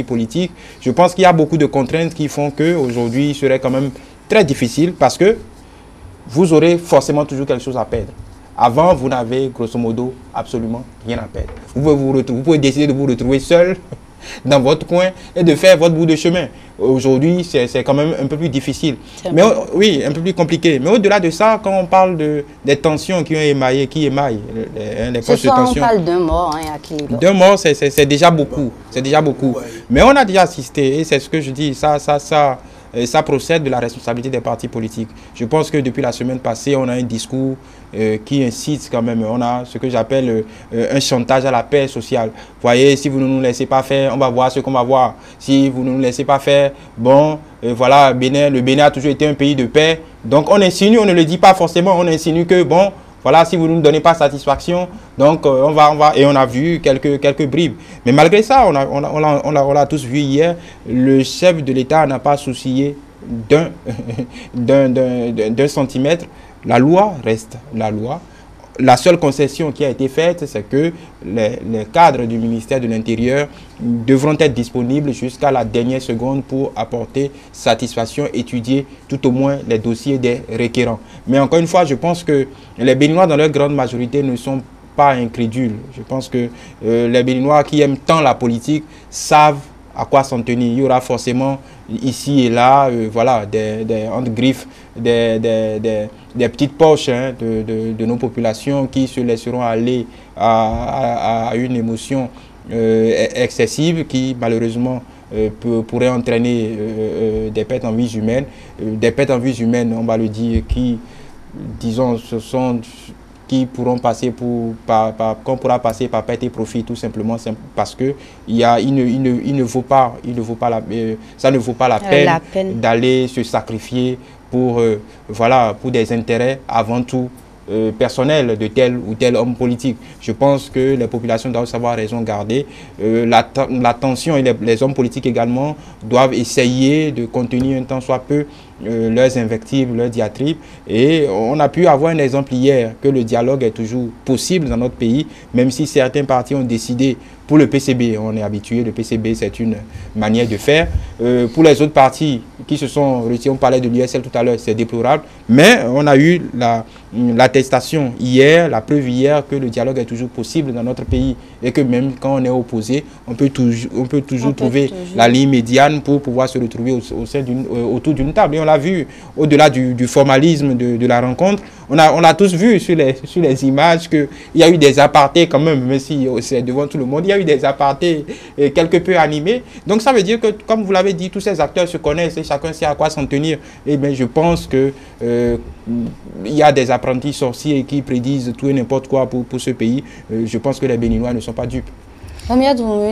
politiques. Je pense qu'il y a beaucoup de contraintes qui font qu'aujourd'hui, il serait quand même très difficile parce que vous aurez forcément toujours quelque chose à perdre. Avant, vous n'avez grosso modo absolument rien à perdre. Vous pouvez décider de vous retrouver seul dans votre coin et de faire votre bout de chemin. Aujourd'hui, c'est quand même un peu plus difficile. Mais oui, un peu plus compliqué. Mais au-delà de ça, quand on parle des tensions qui émaillent les poches de tension. On parle d'un mort, à Kilibo. D'un mort, c'est déjà beaucoup. C'est déjà beaucoup. Mais on a déjà assisté, et c'est ce que je dis, ça procède de la responsabilité des partis politiques. Je pense que depuis la semaine passée, on a un discours qui incite quand même. On a ce que j'appelle un chantage à la paix sociale. Vous voyez, si vous ne nous laissez pas faire, on va voir ce qu'on va voir. Si vous ne nous laissez pas faire, bon, voilà, le Bénin a toujours été un pays de paix. Donc on insinue, on ne le dit pas forcément, on insinue que, bon, voilà, si vous ne nous donnez pas satisfaction, donc on va, et on a vu quelques bribes. Mais malgré ça, on l'a tous vu hier, le chef de l'État n'a pas soucié d'un centimètre. La loi reste la loi. La seule concession qui a été faite, c'est que les cadres du ministère de l'Intérieur devront être disponibles jusqu'à la dernière seconde pour apporter satisfaction, étudier tout au moins les dossiers des requérants. Mais encore une fois, je pense que les Béninois, dans leur grande majorité, ne sont pas incrédules. Je pense que les Béninois qui aiment tant la politique savent à quoi s'en tenir. Il y aura forcément ici et là, voilà, entre griffes, des petites poches de nos populations qui se laisseront aller à une émotion excessive qui malheureusement pourrait entraîner des pertes en vies humaines. Des pertes en vies humaines, on va le dire, qui, disons, qui pourront passer qu'on pourra passer par perte et profit, tout simplement parce que ça ne vaut pas la peine d'aller se sacrifier pour des intérêts avant tout personnels de tel ou tel homme politique. Je pense que les populations doivent savoir raison garder. La tension et les hommes politiques également doivent essayer de contenir un tant soit peu leurs invectives, leurs diatribes. Et on a pu avoir un exemple hier que le dialogue est toujours possible dans notre pays, même si certains partis ont décidé, pour le PCB, on est habitué, le PCB c'est une manière de faire. Pour les autres partis qui se sont retirés, on parlait de l'USL tout à l'heure, c'est déplorable. Mais on a eu l'attestation hier, la preuve hier que le dialogue est toujours possible dans notre pays et que même quand on est opposé, on peut toujours trouver la ligne médiane pour pouvoir se retrouver autour d'une table. Et on l'a vu, au-delà du formalisme de la rencontre, on a tous vu sur les images qu'il y a eu des apartés quand même si c'est devant tout le monde, il y a eu des apartés quelque peu animés. Donc ça veut dire que, comme vous l'avez dit, tous ces acteurs se connaissent et chacun sait à quoi s'en tenir. Et bien je pense que il y a des apprentis sorciers qui prédisent tout et n'importe quoi pour ce pays. Je pense que les Béninois ne sont pas dupes.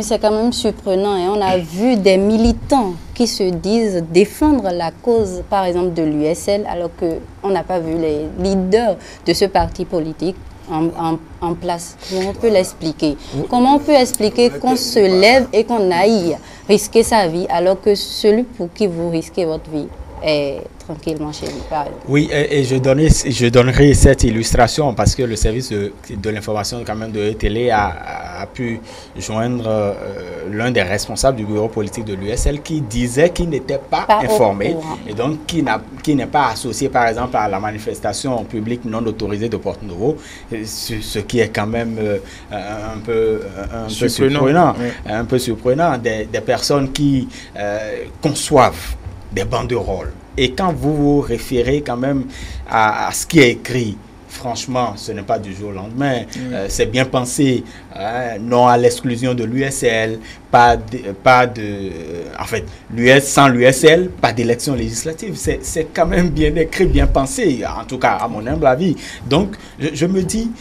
C'est quand même surprenant. On a vu des militants qui se disent défendre la cause, par exemple, de l'USL, alors qu'on n'a pas vu les leaders de ce parti politique en place. Comment on peut l'expliquer? Comment on peut expliquer qu'on se lève et qu'on aille risquer sa vie, alors que celui pour qui vous risquez votre vie est tranquillement chez lui, par exemple? Oui, et je donnerai cette illustration parce que le service de l'information quand même de télé a pu joindre l'un des responsables du bureau politique de l'USL qui disait qu'il n'était pas informé et donc qui n'est pas associé par exemple à la manifestation publique non autorisée de Porte-Novo, ce qui est quand même un peu surprenant, un peu surprenant, des personnes qui conçoivent des banderoles. Et quand vous vous référez quand même à ce qui est écrit, franchement, ce n'est pas du jour au lendemain. C'est bien pensé. Non à l'exclusion de l'USL, en fait, sans l'USL, pas d'élection législative. C'est quand même bien écrit, bien pensé, en tout cas à mon humble avis. Donc, je me dis,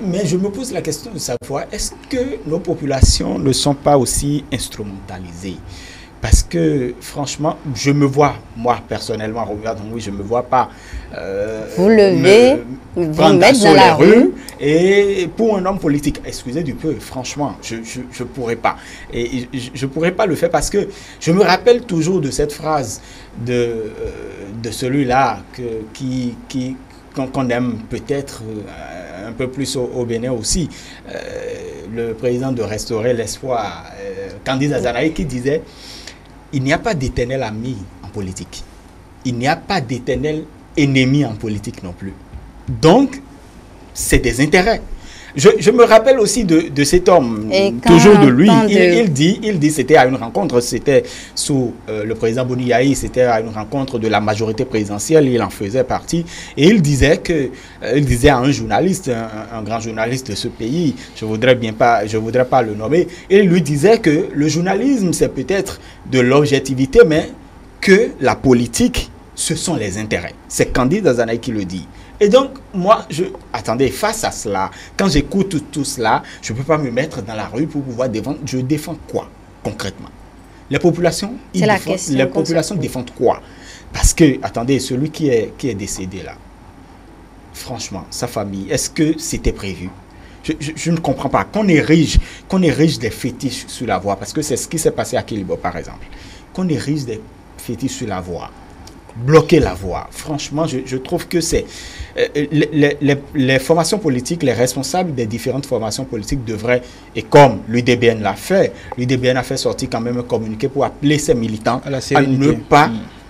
mais je me pose la question de savoir, est-ce que nos populations ne sont pas aussi instrumentalisées Parce que, franchement, je me vois, moi, personnellement, Romuald Tangoui, je ne me vois pas vous lever, vous mettre dans la rue. Et pour un homme politique, excusez du peu, franchement, je ne pourrais pas. Et je ne pourrais pas le faire parce que je me rappelle toujours de cette phrase de celui-là qu'on aime peut-être un peu plus au Bénin aussi, le président de Restaurer l'Espoir, Candice Azanaï, qui disait: il n'y a pas d'éternel ami en politique. Il n'y a pas d'éternel ennemi en politique non plus. Donc, c'est des intérêts. Je me rappelle aussi de cet homme, toujours de lui. Il dit, c'était à une rencontre, c'était sous le président Boni Yayi, c'était à une rencontre de la majorité présidentielle, il en faisait partie. Et il disait à un journaliste, un grand journaliste de ce pays, je voudrais pas le nommer, il lui disait que le journalisme, c'est peut-être de l'objectivité, mais que la politique, ce sont les intérêts. C'est Candice Azanaï qui le dit. Et donc, moi, attendez, face à cela, quand j'écoute tout cela, je ne peux pas me mettre dans la rue pour pouvoir défendre. Je défends quoi, concrètement? Les populations, défendent quoi? Parce que, attendez, celui qui est décédé là, franchement, sa famille, est-ce que c'était prévu? Je ne comprends pas. Qu'on érige des fétiches sur la voie, parce que c'est ce qui s'est passé à Kilibo, par exemple. Qu'on érige des fétiches sur la voie, bloquer la voie. Franchement, je trouve que c'est... les formations politiques, les responsables des différentes formations politiques devraient, et comme l'UDBN l'a fait, l'UDBN a fait sortir quand même un communiqué pour appeler ses militants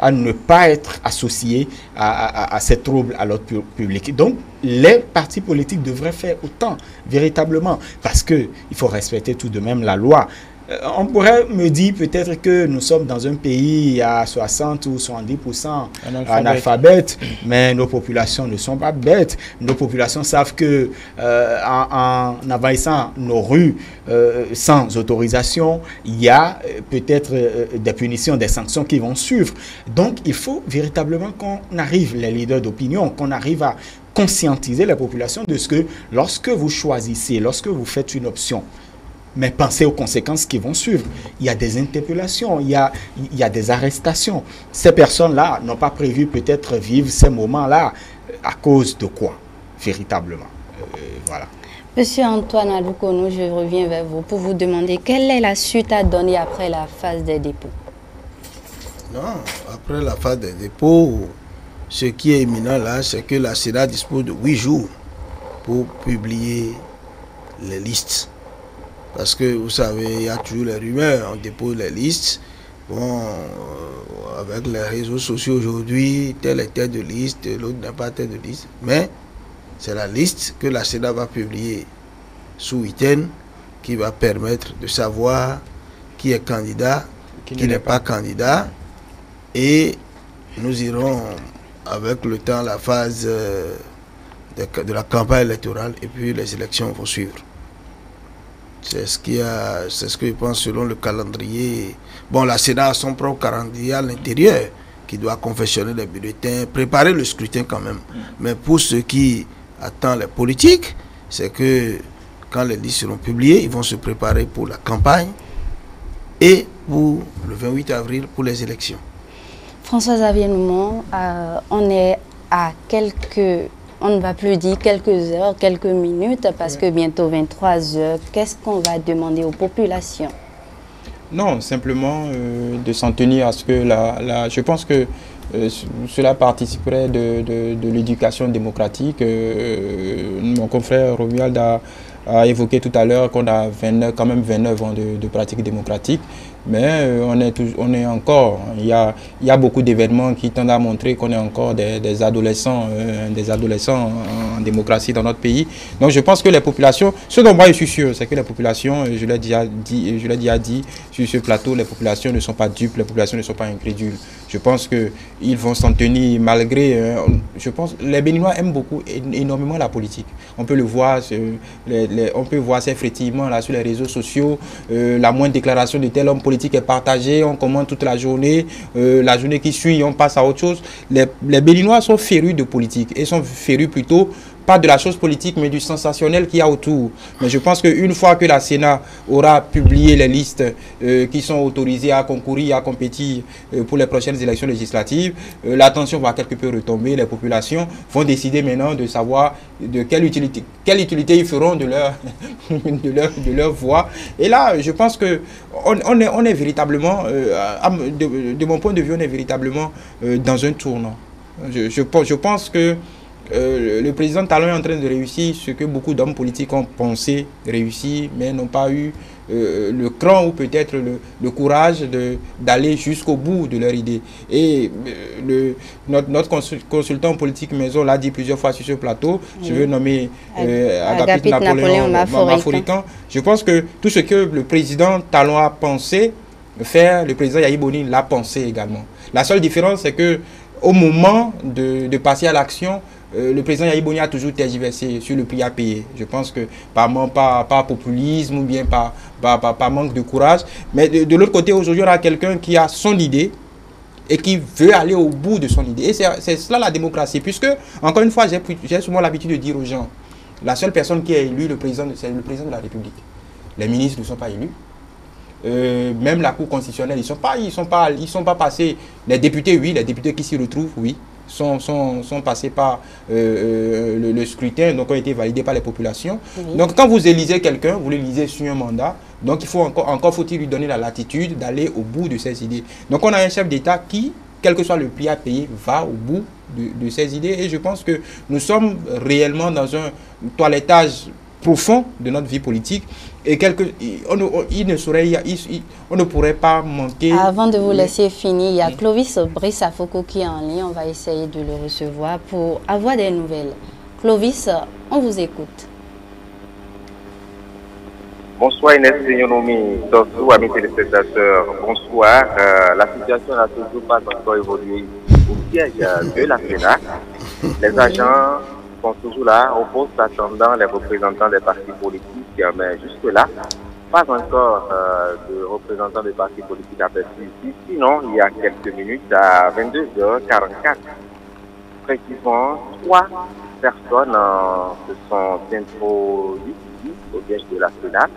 à ne pas être associés à ces troubles à l'ordre public. Donc, les partis politiques devraient faire autant, véritablement, parce qu'il faut respecter tout de même la loi. On pourrait me dire peut-être que nous sommes dans un pays à 60 ou 70% analphabètes, mais nos populations ne sont pas bêtes. Nos populations savent que en envahissant nos rues sans autorisation, il y a peut-être des punitions, des sanctions qui vont suivre. Donc, il faut véritablement qu'on arrive, les leaders d'opinion, qu'on arrive à conscientiser la population de ce que lorsque vous choisissez, lorsque vous faites une option, mais pensez aux conséquences qui vont suivre. Il y a des interpellations, il y a des arrestations. Ces personnes-là n'ont pas prévu peut-être vivre ces moments-là. À cause de quoi, véritablement? Voilà. Monsieur Antoine Aloukono, je reviens vers vous pour vous demander quelle est la suite à donner après la phase des dépôts. Non, après la phase des dépôts, ce qui est imminent là, c'est que la CENA dispose de 8 jours pour publier les listes. Parce que vous savez, il y a toujours les rumeurs, on dépose les listes. Bon, avec les réseaux sociaux aujourd'hui, tel est tête de liste, l'autre n'a pas tête de liste. Mais c'est la liste que la CENA va publier sous week-end qui va permettre de savoir qui est candidat, qui n'est pas candidat. Et nous irons avec le temps la phase de la campagne électorale et puis les élections vont suivre. C'est ce que je pense selon le calendrier. Bon, la CENA a son propre calendrier à l'intérieur qui doit confectionner les bulletins, préparer le scrutin quand même. Mais pour ce qui attend les politiques, c'est que quand les listes seront publiées, ils vont se préparer pour la campagne et pour le 28 avril pour les élections. François-Xavier Noumon, on est à on ne va plus dire quelques heures, quelques minutes, parce que bientôt 23 heures. Qu'est-ce qu'on va demander aux populations? Non, simplement de s'en tenir à ce que je pense que cela participerait de l'éducation démocratique. Mon confrère Romuald a évoqué tout à l'heure qu'on a quand même 29 ans de pratique démocratique. Mais on est encore, il y a beaucoup d'événements qui tendent à montrer qu'on est encore des adolescents en démocratie dans notre pays. Donc je pense que les populations, ce dont moi je suis sûr, c'est que les populations, je l'ai déjà dit sur ce plateau, les populations ne sont pas dupes, les populations ne sont pas incrédules. Je pense qu'ils vont s'en tenir malgré, je pense, les Béninois aiment énormément la politique. On peut le voir, on peut voir ces frétillements là sur les réseaux sociaux, la moindre déclaration de tel homme politique est partagée, on commente toute la journée qui suit, on passe à autre chose. Les Béninois sont férus de politique et sont férus plutôt pas de la chose politique, mais du sensationnel qu'il y a autour. Mais je pense qu'une fois que la Sénat aura publié les listes qui sont autorisées à concourir, à compétir pour les prochaines élections législatives, l'attention va quelque peu retomber. Les populations vont décider maintenant de savoir de quelle utilité ils feront de leur, de leur voix. Et là, je pense que on est véritablement, de mon point de vue, on est véritablement dans un tournant. Je pense que le président Talon est en train de réussir ce que beaucoup d'hommes politiques ont pensé réussir, mais n'ont pas eu le cran ou peut-être le courage d'aller jusqu'au bout de leur idée. Et notre consultant politique maison l'a dit plusieurs fois sur ce plateau, je veux nommer Agapit Napoléon Maforican. Je pense que tout ce que le président Talon a pensé faire, le président Yahi Boni l'a pensé également. La seule différence, c'est que au moment de passer à l'action, le président Yahi Boni a toujours tergiversé sur le prix à payer. Je pense que par populisme ou bien par manque de courage. Mais de l'autre côté, aujourd'hui, on a quelqu'un qui a son idée et qui veut aller au bout de son idée. Et c'est cela la démocratie. Puisque, encore une fois, j'ai souvent l'habitude de dire aux gens, la seule personne qui est élue, c'est le président de la République. Les ministres ne sont pas élus. Même la Cour constitutionnelle, ils sont pas passés. Les députés, oui, les députés qui s'y retrouvent, oui, sont passés par le scrutin, donc ont été validés par les populations. Oui. Donc quand vous élisez quelqu'un, vous l'élisez sur un mandat, donc il faut encore faut-il lui donner la latitude d'aller au bout de ses idées. Donc on a un chef d'État qui, quel que soit le prix à payer, va au bout de ses idées. Et je pense que nous sommes réellement dans un toilettage profond de notre vie politique. Et on ne pourrait pas manquer... Avant de vous laisser finir, il y a Clovis Brissafoko qui est en ligne. On va essayer de le recevoir pour avoir des nouvelles. Clovis, on vous écoute. Bonsoir Inès Yonomi, surtout amis téléspectateurs. Bonsoir. La situation n'a toujours pas encore évolué au siège de la Sénat. Les agents sont toujours là, au poste attendant les représentants des partis politiques, mais jusque-là, pas encore de représentants des partis politiques aperçus ici. Sinon, il y a quelques minutes, à 22h44, précisément, 3 personnes se sont introduites au siège de la Sénat.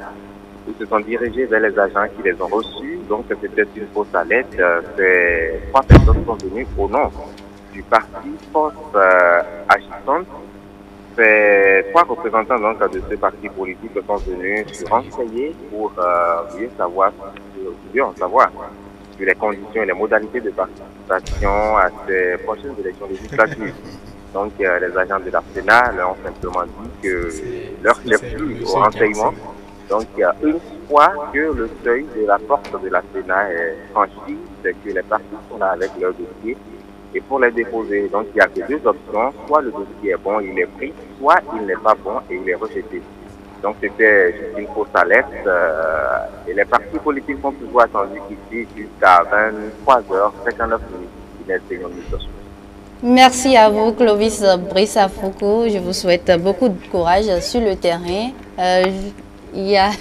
Ils se sont dirigés vers les agents qui les ont reçus. Donc, c'était une fausse alerte. Ces 3 personnes sont venues au nom du parti Force Agissante. Ces 3 représentants donc, de ce parti politique sont venus se renseigner pour mieux en savoir sur les conditions et les modalités de participation à ces prochaines élections législatives. Donc les agents de la Sénat leur ont simplement dit que leur chef au renseignement. Donc une fois que le seuil de la porte de la Sénat est franchi, c'est que les partis sont là avec leur dossier. Et pour les déposer, donc il n'y a que 2 options, soit le dossier est bon, il est pris, soit il n'est pas bon et il est rejeté. Donc c'était une fausse alerte et les partis politiques sont toujours attendus ici jusqu'à 23h59. Merci à vous Clovis Brissafoko, je vous souhaite beaucoup de courage sur le terrain. Il y a...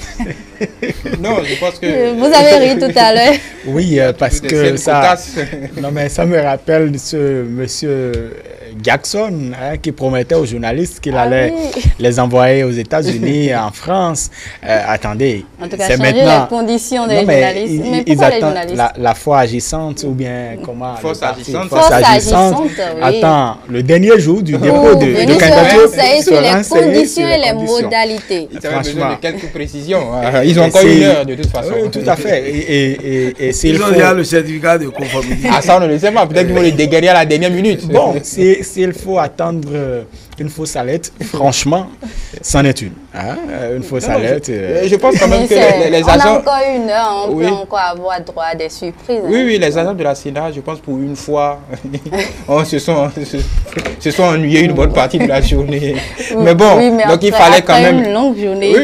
Non, je pense que... Vous avez ri tout à l'heure. Oui, parce que ça... Non, mais ça me rappelle ce monsieur Jackson qui promettait aux journalistes qu'il allait les envoyer aux États-Unis, en France. Attendez, en tout cas, changer maintenant... les conditions des journalistes. Mais pourquoi les journalistes? La foi agissante ou bien comment... Force agissante. Force agissante, oui. Attends, le dernier jour du dépôt de candidature... sur les conditions et les modalités. Franchement... Quelques précisions. Ils ont encore 1 heure de toute façon. Oui, tout à fait. Et ils ont déjà le certificat de conformité. Ah, ça, on ne le sait pas. Peut-être qu'ils vont le déguerrer à la dernière minute. Bon, s'il faut attendre une fausse alerte, franchement, c'en est une. Hein? Une fausse alerte. Je pense quand même que les agents... On a encore 1 heure, on peut encore avoir droit à des surprises. Oui, les agents de la Sénat, je pense pour une fois, se sont ennuyés une bonne partie de la journée. Mais bon, donc il fallait quand même... une longue journée,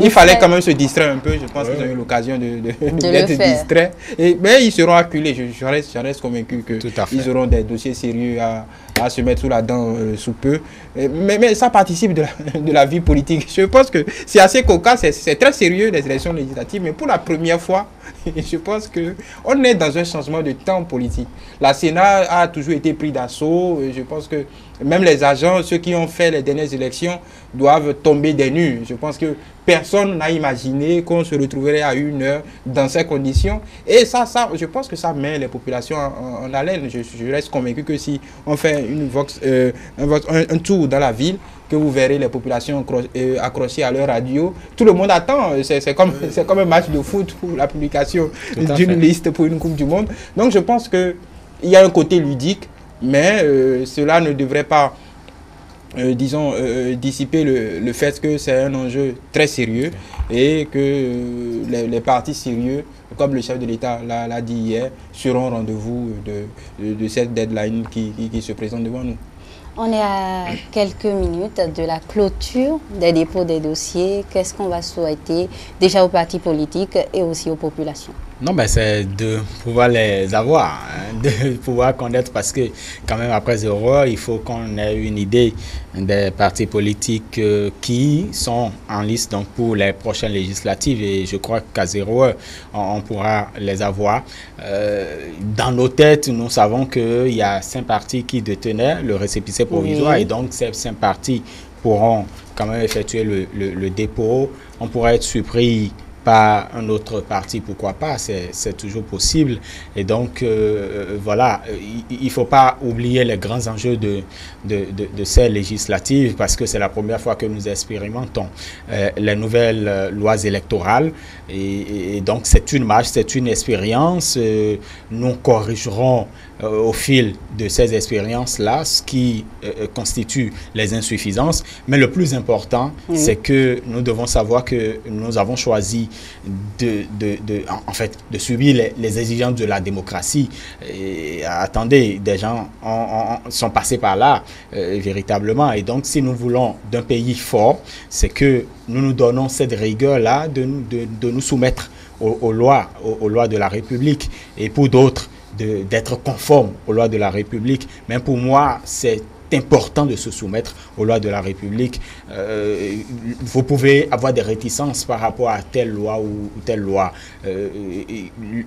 il fallait quand même se distraire un peu. Je pense qu'ils ont eu l'occasion d'être distraits. Mais ils seront acculés. J'en reste convaincu qu'ils auront des dossiers sérieux à se mettre sous la dent sous peu. Mais ça participe de la vie politique. Je pense que c'est assez cocasse, c'est très sérieux les élections législatives, mais pour la première fois, Et je pense qu'on est dans un changement de temps politique. La Sénat a toujours été pris d'assaut. Je pense que même les agents, ceux qui ont fait les dernières élections, doivent tomber des nues. Je pense que personne n'a imaginé qu'on se retrouverait à 1h dans ces conditions. Et ça, je pense que ça met les populations en haleine. Je reste convaincu que si on fait un tour dans la ville, que vous verrez les populations accrochées à leur radio, tout le monde attend. C'est comme un match de foot pour la publication d'une liste pour une Coupe du Monde. Donc je pense qu'il y a un côté ludique, mais cela ne devrait pas, disons, dissiper le fait que c'est un enjeu très sérieux et que les partis sérieux, comme le chef de l'État l'a dit hier, seront au rendez-vous de cette deadline qui se présente devant nous. On est à quelques minutes de la clôture des dépôts des dossiers. Qu'est-ce qu'on va souhaiter déjà aux partis politiques et aussi aux populations? Non, ben c'est de pouvoir les avoir, hein, de pouvoir connaître, parce que quand même après 0 heure, il faut qu'on ait une idée des partis politiques qui sont en liste donc pour les prochaines législatives, et je crois qu'à 0 heure, on pourra les avoir. Dans nos têtes, nous savons qu'il y a 5 partis qui détenaient le récépissé provisoire, et donc ces 5 partis pourront quand même effectuer le dépôt. On pourra être surpris par un autre parti, pourquoi pas, c'est toujours possible. Et donc, voilà, il ne faut pas oublier les grands enjeux de ces législatives, parce que c'est la première fois que nous expérimentons les nouvelles lois électorales. Et donc, c'est une marche, c'est une expérience. Nous corrigerons au fil de ces expériences-là ce qui constitue les insuffisances. Mais le plus important, c'est que nous devons savoir que nous avons choisi en fait, de subir les exigences de la démocratie. Et, attendez, des gens sont passés par là, véritablement. Et donc, si nous voulons d'un pays fort, c'est que nous nous donnons cette rigueur-là de nous soumettre aux lois de la République. Et pour d'autres, d'être conforme aux lois de la République. Mais pour moi, c'est important de se soumettre aux lois de la République. Vous pouvez avoir des réticences par rapport à telle loi ou telle loi.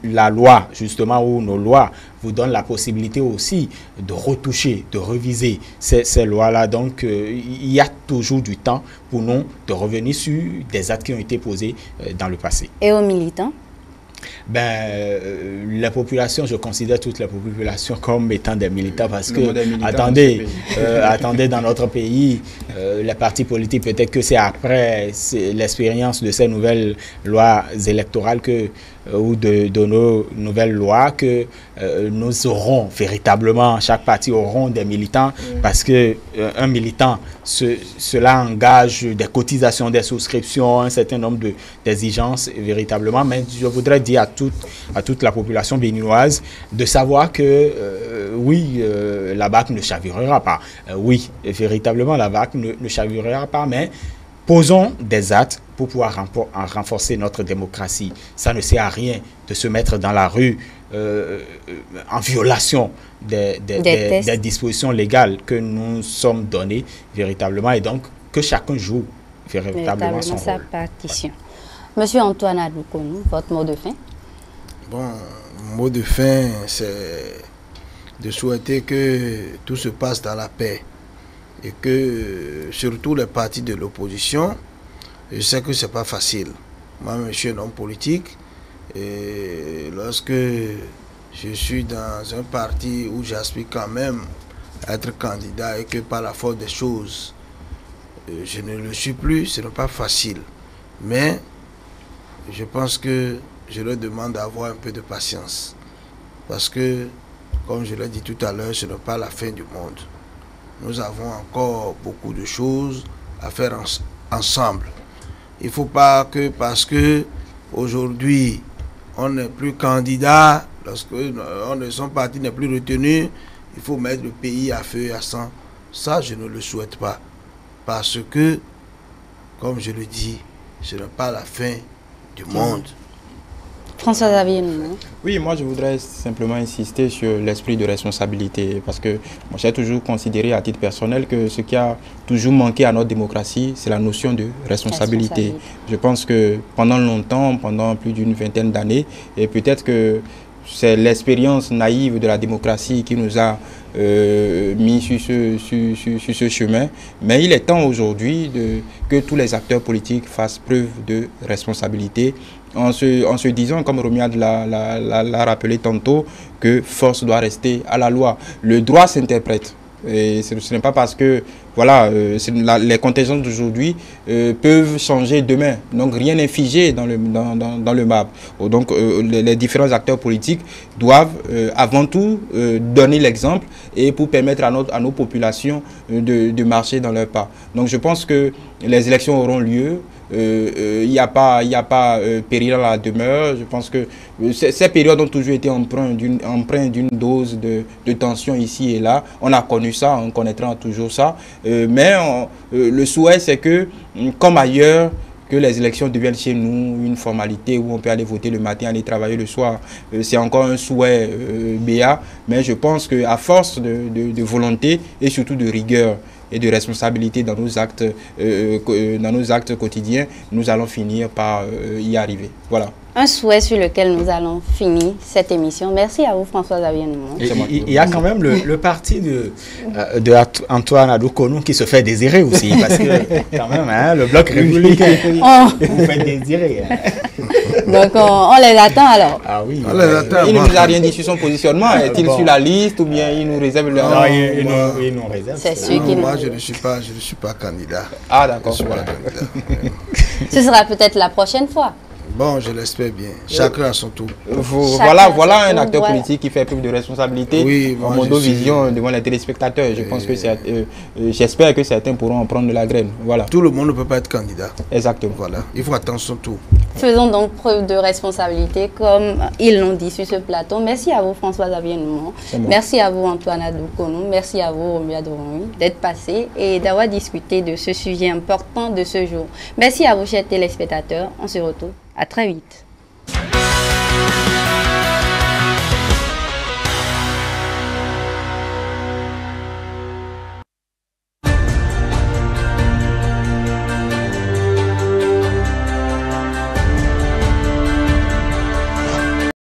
La loi, justement, ou nos lois, vous donnent la possibilité aussi de retoucher, de reviser ces lois-là. Donc, il y a toujours du temps pour nous de revenir sur des actes qui ont été posés dans le passé. Et aux militants? La population, je considère toute la population comme étant des militants, parce que, attendez, dans notre pays, les partis politiques, peut-être que c'est après l'expérience de ces nouvelles lois électorales ou de nos nouvelles lois que nous aurons véritablement, chaque parti auront des militants, parce que un militant, cela engage des cotisations, des souscriptions, un certain nombre d'exigences véritablement. Mais je voudrais dire à toute la population béninoise de savoir que oui, la BAC ne chavirera pas. Oui, véritablement, la BAC ne chavirera pas, mais posons des actes pour pouvoir renforcer notre démocratie. Ça ne sert à rien de se mettre dans la rue en violation des dispositions légales que nous sommes données véritablement, et donc que chacun joue véritablement son sa rôle. partition. Monsieur Antoine Adoukonou, votre mot de fin? Bon, mon mot de fin, c'est de souhaiter que tout se passe dans la paix, et que surtout les partis de l'opposition, je sais que c'est pas facile. Moi, je suis un homme politique, et lorsque je suis dans un parti où j'aspire quand même à être candidat, et que par la force des choses, je ne le suis plus, ce n'est pas facile. Mais je pense que je leur demande d'avoir un peu de patience. Parce que, comme je l'ai dit tout à l'heure, ce n'est pas la fin du monde. Nous avons encore beaucoup de choses à faire ensemble. Il ne faut pas que parce que aujourd'hui on n'est plus candidat, lorsque son parti n'est plus retenu, il faut mettre le pays à feu et à sang. Ça, je ne le souhaite pas. Parce que, comme je le dis, ce n'est pas la fin du monde. François-Xavier. Oui, moi je voudrais simplement insister sur l'esprit de responsabilité parce que moi j'ai toujours considéré à titre personnel que ce qui a toujours manqué à notre démocratie, c'est la notion de responsabilité. Je pense que pendant longtemps, pendant plus d'une vingtaine d'années, et peut-être que c'est l'expérience naïve de la démocratie qui nous a mis sur ce chemin. Mais il est temps aujourd'hui que tous les acteurs politiques fassent preuve de responsabilité en se disant, comme Romiade l'a rappelé tantôt, que force doit rester à la loi. Le droit s'interprète. Et ce n'est pas parce que voilà, les contingences d'aujourd'hui peuvent changer demain. Donc rien n'est figé dans le marbre. Donc les différents acteurs politiques doivent avant tout donner l'exemple et pour permettre à nos populations de marcher dans leur pas. Donc je pense que les élections auront lieu. Il n'y a pas péril à la demeure. Je pense que ces périodes ont toujours été empreintes d'une dose de tension ici et là. On a connu ça, on connaîtra toujours ça. Mais le souhait, c'est que, comme ailleurs, que les élections deviennent chez nous une formalité où on peut aller voter le matin, aller travailler le soir. C'est encore un souhait béat, mais je pense qu'à force de volonté et surtout de rigueur et de responsabilité dans nos actes quotidiens, nous allons finir par y arriver. Voilà. Un souhait sur lequel nous allons finir cette émission. Merci à vous, François-Xavier Noumon. Il y a quand même le parti de Antoine Adou-Konou qui se fait désirer aussi, parce que quand même, hein, le bloc républicain, vous faites désirer. Hein. Donc, on les attend alors. Ah oui. On les attend. Il ne nous a rien dit sur son positionnement. Est-il sur la liste ou bien il nous réserve le... Non, il nous réserve. C'est sûr qu'il moi, je ne suis pas candidat. Ah, d'accord. Voilà. Ce sera peut-être la prochaine fois. Bon, je l'espère bien. Chacun à son tour. Voilà un acteur politique qui fait preuve de responsabilité. Oui, en monovision devant les téléspectateurs. Je pense que j'espère que certains pourront en prendre de la graine. Voilà. Tout le monde ne peut pas être candidat. Exactement. Voilà. Il faut attendre son tour. Faisons donc preuve de responsabilité, comme ils l'ont dit sur ce plateau. Merci à vous, François-Xavier Noumon. Merci à vous, Antoine Adou-Konou. Merci à vous, Romiade Oromi, d'être passé et d'avoir discuté de ce sujet important de ce jour. Merci à vous, chers téléspectateurs. On se retrouve à très vite.